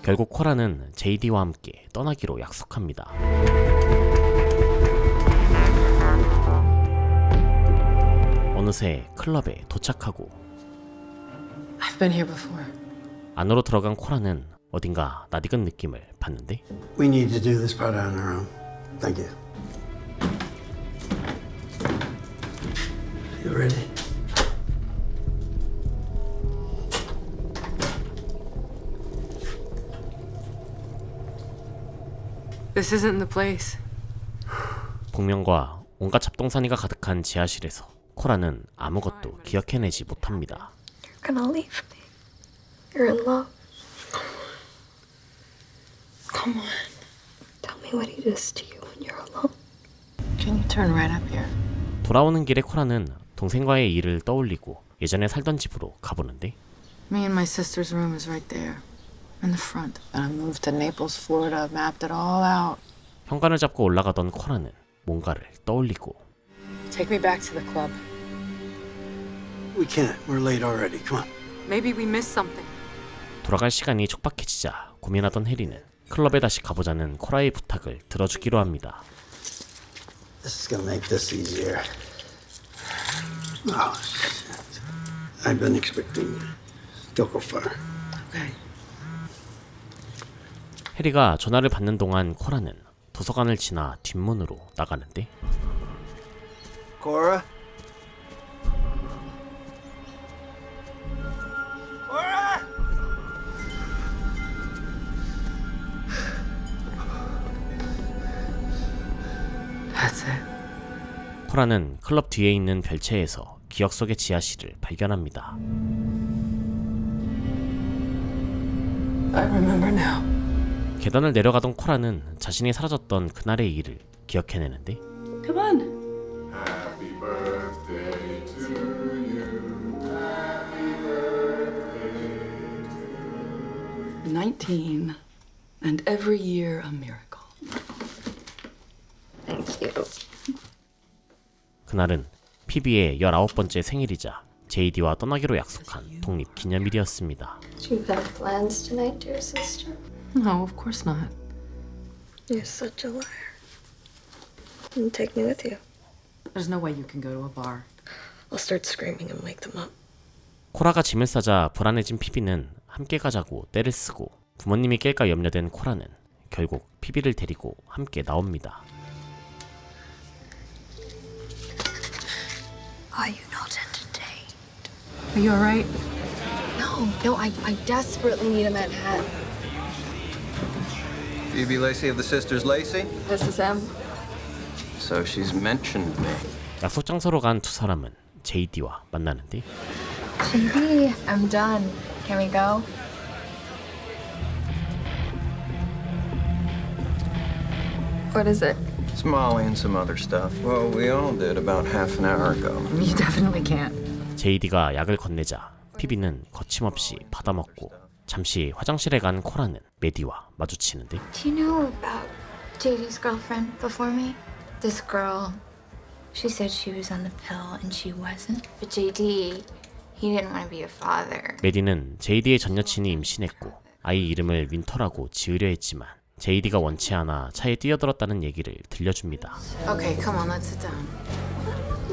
결국 코라는 JD와 함께 떠나기로 약속합니다. 어느새 클럽에 도착하고 I've been here before. 안으로 들어간 코라는 어딘가 낯익은 느낌을 받는데 We need to do this part on our own. Thank you. You ready? This isn't the place. 복면과 온갖 잡동사니가 가득한 지하실에서 코라는 아무것도 기억해내지 못합니다. You're gonna leave me. You're in love. Come on. Tell me what he does to you when you're alone. Can you turn right up here? 돌아오는 길에 코라는 동생과의 일을 떠올리고 예전에 살던 집으로 가보는데 Me and my sister's room is right there, in the front. And I moved to Naples, Florida, mapped it all out. 현관을 잡고 올라가던 코라는 뭔가를 떠올리고 Take me back to the club. We can't. We're late already. Come on. Maybe we missed something. 돌아갈 시간이 촉박해지자 고민하던 해리는 클럽에 다시 가보자는 코라의 부탁을 들어주기로 합니다. This is gonna make this easier. Oh, shit. I've been expecting you. Don't go far. Okay. 해리가 전화를 받는 동안 코라는 도서관을 지나 뒷문으로 나가는데 Cora? That's it. 코라는 클럽 뒤에 있는 별채에서 기억 속의 지하실을 발견합니다. I remember now. 계단을 내려가던 코라는 자신이 사라졌던 그날의 일을 기억해내는데 Come on. Happy birthday to you. Happy birthday to you. 19, and every year a miracle. Thank you. 그날은 피비의 19번째 생일이자 JD와 떠나기로 약속한 독립기념일이었습니다. Do you have plans tonight, dear sister? No, of course not. You're such a liar. And take me with you. There's no way you can go to a bar. I'll start screaming and wake them up. 코라가 짐을 싸자 불안해진 피비는 함께 가자고 떼를 쓰고 부모님이 깰까 염려된 코라는 결국 피비를 데리고 함께 나옵니다. Are you not entertained? Are you alright? No, I desperately need a Manhattan. Phoebe Lacey of the Sisters Lacey? This is him. So she's mentioned me. 약속 장소로 간 두 사람은 JD와 만나는데 JD, I'm done. Can we go? What is it? It's Molly and some other stuff. Well, we all did about half an hour ago. You definitely can't. JD가 약을 건네자 피비는 거침없이 받아먹고 잠시 화장실에 간 코라는 메디와 마주치는데 Do you know about JD's girlfriend before me? This girl, she said she was on the pill and she wasn't. But JD, he didn't want to be a father. 메디는 JD의 전 여친이 임신했고 아이 이름을 윈터라고 지으려 했지만 JD가 원치 않아 차에 뛰어들었다는 얘기를 들려줍니다. Okay, come on, let's sit down.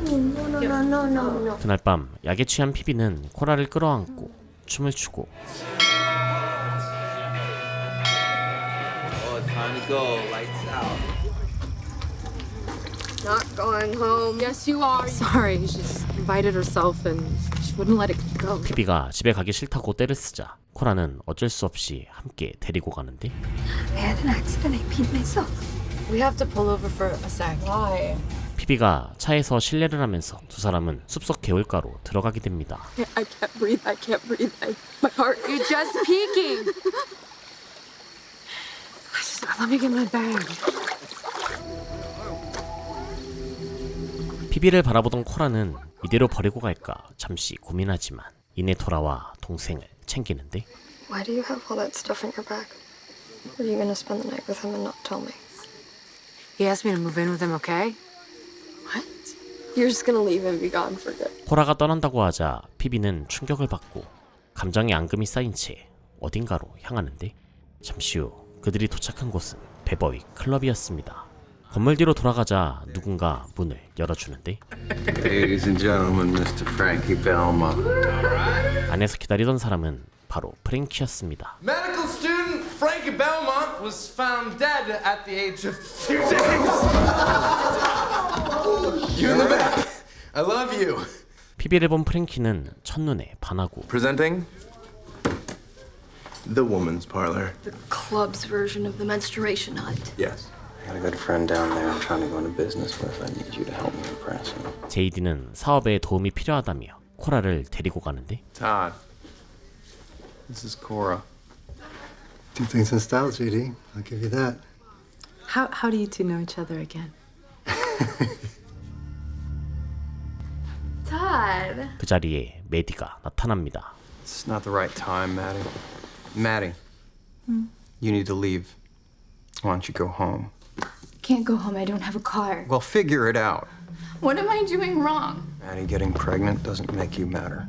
No. 그날 밤 약에 취한 피비는 코라를 끌어안고 춤을 추고 Time to go. Lights out. Not going home. Yes, you are. Sorry, she just invited herself and she wouldn't let it go. 피비가 집에 가기 싫다고 떼를 쓰자 코라는 어쩔 수 없이 함께 데리고 가는데 I had an accident. I peed myself. We have to pull over for a sec. Why? 피비가 차에서 실례를 하면서 두 사람은 숲속 개울가로 들어가게 됩니다. I can't breathe. My heart. You're just peeking. Let me get my bag. 피비를 바라보던 코라는 이대로 버리고 갈까 잠시 고민하지만 이내 돌아와 동생을 챙기는데 Why do you have all that stuff in your bag? Are you gonna spend the night with him and not tell me? He asked me to move in with him, okay? What? You're just gonna leave and be gone for good. 코라가 떠난다고 하자 피비는 충격을 받고 감정의 앙금이 쌓인 채 어딘가로 향하는데 잠시 후 그들이 도착한 곳은 베버위 클럽이었습니다. 건물 뒤로 돌아가자 누군가 문을 열어주는데 Ladies and gentlemen, Mr. Frankie Belmont. 안에서 기다리던 사람은 바로 프랭키였습니다. Medical student Frankie Belmont was found dead at the age of 2 days. You in the back. I love you. 피비를 본 프랭키는 첫눈에 반하고 Presenting the woman's parlor. The club's version of the menstruation hut. Yes. I got a good friend down there I'm trying to go into business with. I need you to help me impress him. JD는 사업에 도움이 필요하다며 코라를 데리고 가는데 Todd. This is Cora. Two things in style, JD. I'll give you that. How do you two know each other again? Todd. 그 자리에 메디가 나타납니다. It's not the right time, Maddie. Maddie. You need to leave. Why don't you go home? Can't go home. I don't have a car. Well, figure it out. What am I doing wrong? Maddie, getting pregnant doesn't make you matter.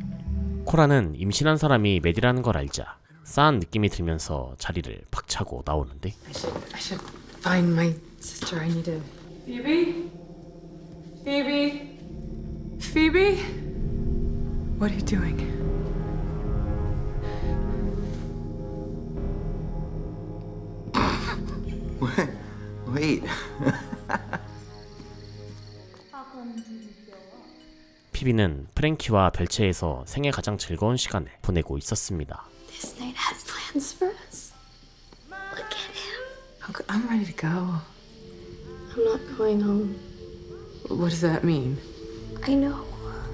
코라는 임신한 사람이 메디라는 걸 알자 싸한 느낌이 들면서 자리를 박차고 나오는데 I should find my sister. I need to. Phoebe? Phoebe? Phoebe? What are you doing? Wait. 피비는 프랭키와 별채에서 생애 가장 즐거운 시간을 보내고 있었습니다. This night had plans for us. Look at him. I'm ready to go. I'm not going home. What does that mean? I know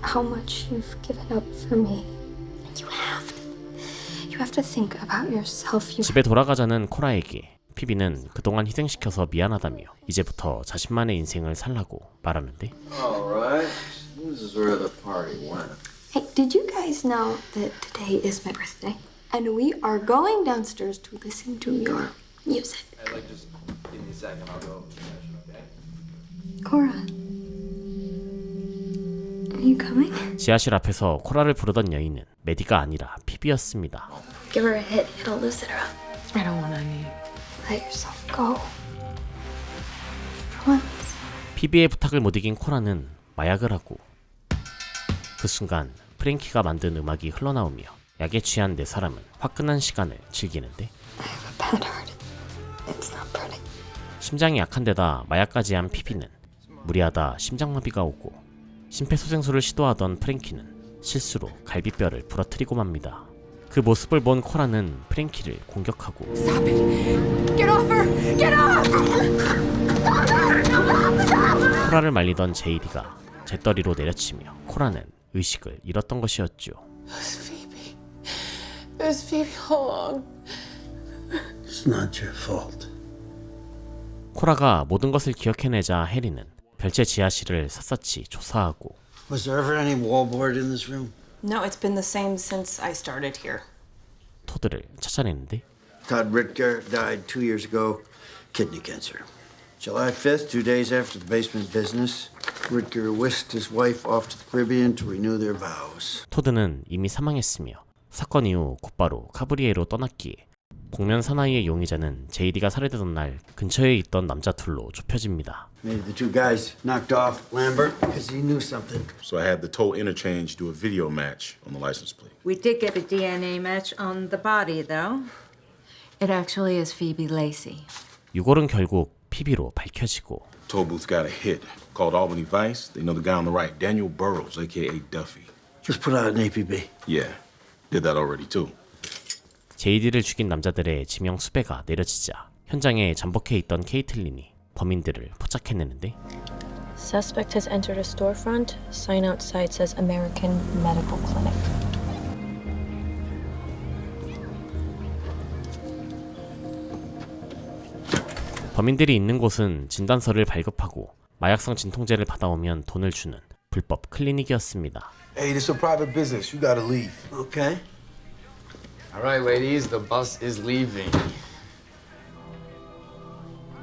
how much you've given up for me. And you have to think about yourself. 집에 돌아가자는 코라에게 피비는 그동안 희생시켜서 미안하다며 이제부터 자신만의 인생을 살라고 말하는데 Alright. This is where the party went. Hey, did you guys know that today is my birthday? And we are going downstairs to listen to your music. Hey, like, just give me a second. I'll go over to the session, okay? Cora, are you coming? 지하실 앞에서 코라를 부르던 여인은 메디가 아니라 피비였습니다. Give her a hit. It'll loosen her up. I don't want any. Let yourself go. For once. 피비의 부탁을 못 이긴 코라는 마약을 하고 그 순간 프랭키가 만든 음악이 흘러나오며 약에 취한 네 사람은 화끈한 시간을 즐기는데 심장이 약한 데다 마약까지 한 피비는 무리하다 심장마비가 오고 심폐소생술을 시도하던 프랭키는 실수로 갈비뼈를 부러뜨리고 맙니다. 그 모습을 본 코라는 프랭키를 공격하고 Stop it! Get off her! Get off! 코라를 말리던 제이디가 재떨이로 내려치며 코라는 의식을 잃었던 것이었죠. It was Phoebe all along. It's not your fault. 코라가 모든 것을 기억해내자 해리는 별채 지하실을 샅샅이 조사하고 Was there ever any wallboard in this room? No, it's been the same since I started here. 토드를 찾아내는데 Todd Ritger died 2 years ago, kidney cancer. July 5th, 2 days after the basement business, Ritger whisked his wife off to the Caribbean to renew their vows. 토드는 이미 사망했으며 사건 이후 곧바로 카브리에로 떠났기에 복면 사나이의 용의자는 제이디가 살해되던 날 근처에 있던 남자 둘로 좁혀집니다. Maybe the two guys knocked off Lambert because he knew something. So I had the toll interchange do a video match on the license plate. We did get a DNA match on the body, though. It actually is Phoebe Lacey. 유골은 결국 피비로 밝혀지고 Toll booth got a hit called Albany Vice. They know the guy on the right, Daniel Burrows, aka Duffy. Just put out an APB. Yeah, did that already too. 제이디를 죽인 남자들의 지명 수배가 내려지자 현장에 잠복해 있던 케이틀린이 범인들을 포착해내는데 Suspect has entered a storefront. Sign outside says American Medical Clinic. 범인들이 있는 곳은 진단서를 발급하고 마약성 진통제를 받아오면 돈을 주는 불법 클리닉이었습니다. Hey, this is a private business. You gotta leave. Okay. All right, ladies, the bus is leaving.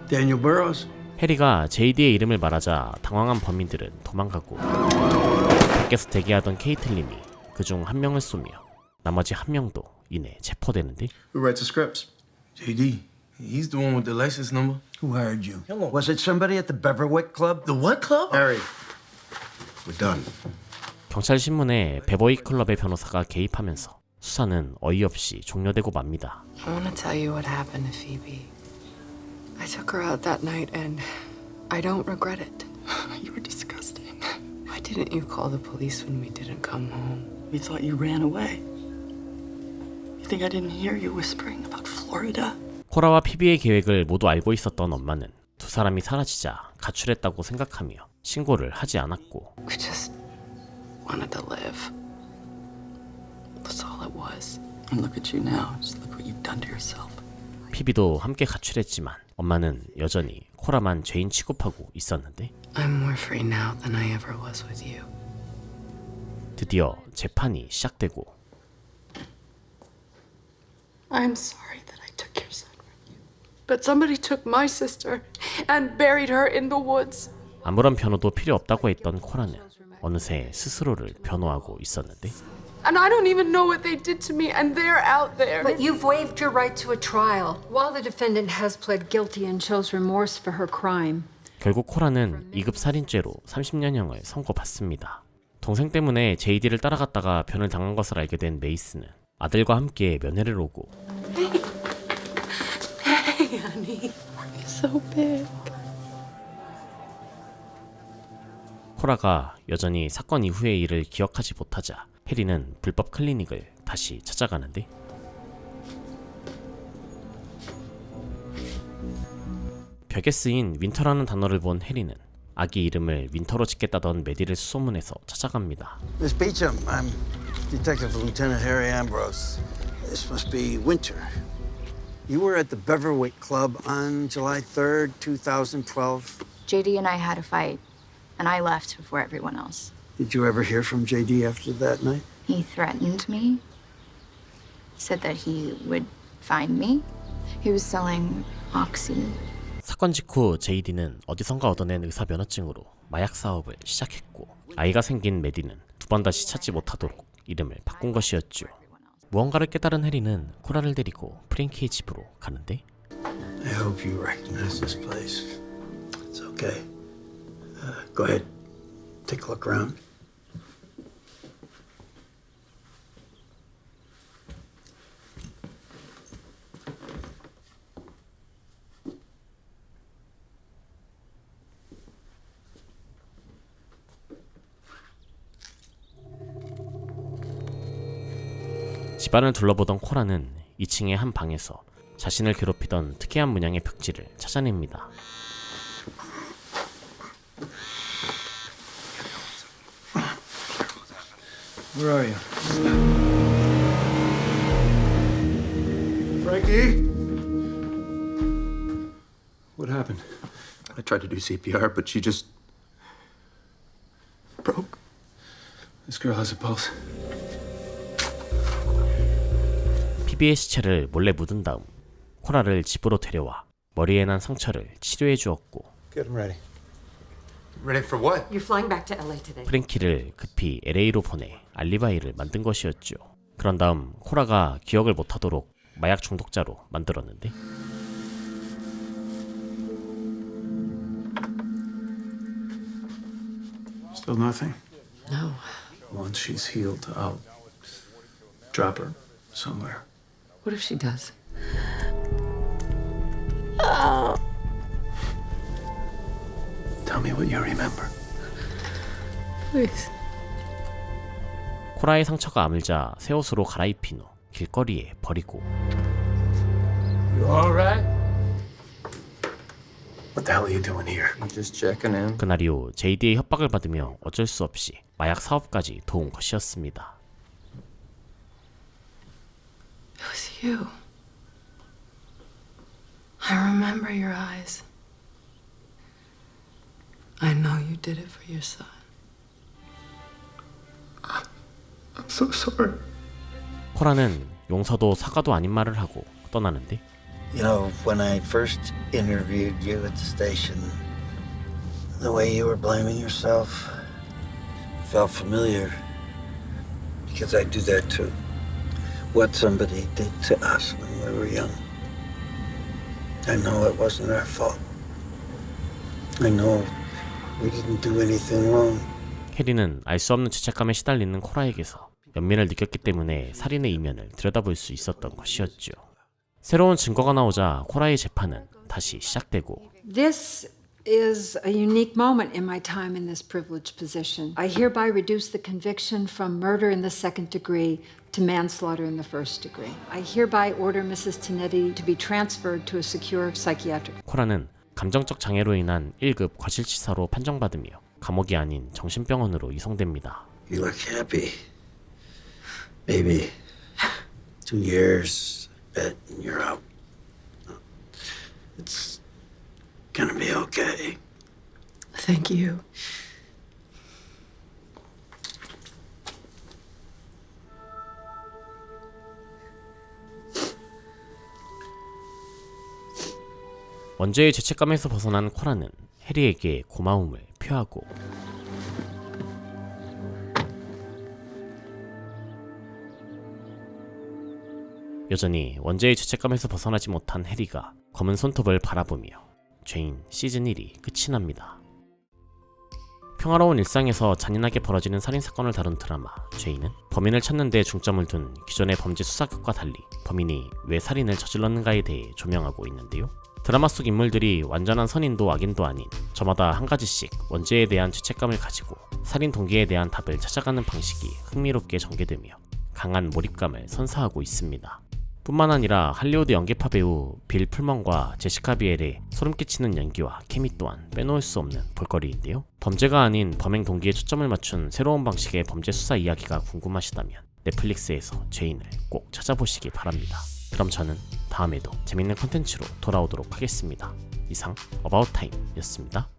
Daniel Burrows. 해리가 제이디의 이름을 말하자 당황한 범인들은 도망가고 밖에서 대기하던 케이틀린이 그중 한 명을 쏘며 나머지 한 명도 이내 체포되는데 Who writes the scripts? JD, he's the one with the license number. Who hired you? Was it somebody at the Beverwick Club? The what club? Harry, we're done. 경찰 신문에 베버이 클럽의 변호사가 개입하면서 수사는 어이없이 종료되고 맙니다. I want to tell you what happened to Phoebe. I took her out that night and I don't regret it. You were disgusting. Why didn't you call the police when we didn't come home? We thought you ran away. You think I didn't hear you whispering about Florida? 코라와 피비의 계획을 모두 알고 있었던 엄마는 두 사람이 사라지자 가출했다고 생각하며 신고를 하지 않았고 We just wanted to live. That's all it was. And look at you now. Just look what you've done to yourself. 피비도 함께 가출했지만 엄마는 여전히 코라만 죄인 취급하고 있었는데 I'm more free now than I ever was with you. 드디어 재판이 시작되고 I'm sorry that I took your son from you. But somebody took my sister and buried her in the woods. 아무런 변호도 필요 없다고 했던 코라는 어느새 스스로를 변호하고 있었는데 And I don't even know what they did to me, and they're out there. But you've waived your right to a trial. While the defendant has pled guilty and shows remorse for her crime. 결국 코라는 2급 살인죄로 30년형을 선고받습니다. 동생 때문에 JD를 따라갔다가 변을 당한 것을 알게 된 메이스는 아들과 함께 면회를 오고 Hey, honey. You're so big. 코라가 여전히 사건 이후의 일을 기억하지 못하자 해리는 불법 클리닉을 다시 찾아가는데 벽에 쓰인 윈터라는 단어를 본 해리는 아기 이름을 윈터로 짓겠다던 메디를 수소문해서 찾아갑니다. Miss Beecham, I'm Detective Lieutenant Harry Ambrose. This must be Winter. You were at the Beverwick Club on July 3rd, 2012. JD and I had a fight, and I left before everyone else. Did you ever hear from JD after that night? He threatened me. Said that he would find me. He was selling Oxy. 사건 직후 JD는 어디선가 얻어낸 의사면허증으로 마약 사업을 시작했고 아이가 생긴 메디는 두 번 다시 찾지 못하도록 이름을 바꾼 것이었죠. 무언가를 깨달은 해리는 코라를 데리고 프랭키의 집으로 가는데 I hope you recognize this place. It's okay. Go ahead. Take a look around. 집안을 둘러보던 코라는 2층의 한 방에서 자신을 괴롭히던 특이한 문양의 벽지를 찾아냅니다. Where are you? Frankie? What happened? I tried to do CPR, but she just broke. This girl has a pulse. 피비의 시체를 몰래 묻은 다음 코라를 집으로 데려와 머리에 난 상처를 치료해 주었고 Get him ready. Ready for what? You're flying back to LA today. 프랭키를 급히 LA로 보내 알리바이를 만든 것이었죠. 그런 다음 코라가 기억을 못하도록 마약 중독자로 만들었는데 Still nothing? No. Once she's healed, I'll drop her somewhere. What if she does? Tell me what you remember. Please. 코라의 상처가 아물자 새 옷으로 갈아입힌 후 길거리에 버리고 You all right? What the hell are you doing here? I'm just checking in. 그날 이후 JD의 협박을 받으며 어쩔 수 없이 마약 사업까지 도운 것이었습니다. It was you. I remember your eyes. I know you did it for your son. I'm so sorry. 코라는 용서도 사과도 아닌 말을 하고 떠나는데 You know, when I first interviewed you at the station, the way you were blaming yourself felt familiar. Because I do that too. What somebody did to us when we were young. I know it wasn't our fault. I know we didn't do anything wrong. 해리는 알 수 없는 죄책감에 시달리는 코라에게서 연민을 느꼈기 때문에 살인의 이면을 들여다볼 수 있었던 것이었죠. 새로운 증거가 나오자 코라의 재판은 다시 시작되고 This is a unique moment in my time in this privileged position. I hereby reduce the conviction from murder in the second degree to manslaughter in the first degree. I hereby order Mrs. Tinetti to be transferred to a secure psychiatric. 코라는 감정적 장애로 인한 1급 과실치사로 판정받으며 감옥이 아닌 정신병원으로 이송됩니다. You look happy. Maybe 2 years, bet, and you're out. It's gonna be okay. Thank you. 원죄의 죄책감에서 벗어난 코라는 해리에게 고마움을 표하고 여전히 원죄의 죄책감에서 벗어나지 못한 해리가 검은 손톱을 바라보며 죄인 시즌 1이 끝이 납니다. 평화로운 일상에서 잔인하게 벌어지는 살인사건을 다룬 드라마 죄인은 범인을 찾는 데 중점을 둔 기존의 범죄 수사극과 달리 범인이 왜 살인을 저질렀는가에 대해 조명하고 있는데요. 드라마 속 인물들이 완전한 선인도 악인도 아닌 저마다 한 가지씩 원죄에 대한 죄책감을 가지고 살인 동기에 대한 답을 찾아가는 방식이 흥미롭게 전개되며 강한 몰입감을 선사하고 있습니다. 뿐만 아니라 할리우드 연기파 배우 빌 풀먼과 제시카 비엘의 소름 끼치는 연기와 케미 또한 빼놓을 수 없는 볼거리인데요. 범죄가 아닌 범행 동기에 초점을 맞춘 새로운 방식의 범죄 수사 이야기가 궁금하시다면 넷플릭스에서 죄인을 꼭 찾아보시기 바랍니다. 그럼 저는 다음에도 재밌는 컨텐츠로 돌아오도록 하겠습니다. 이상 어바웃타임이었습니다.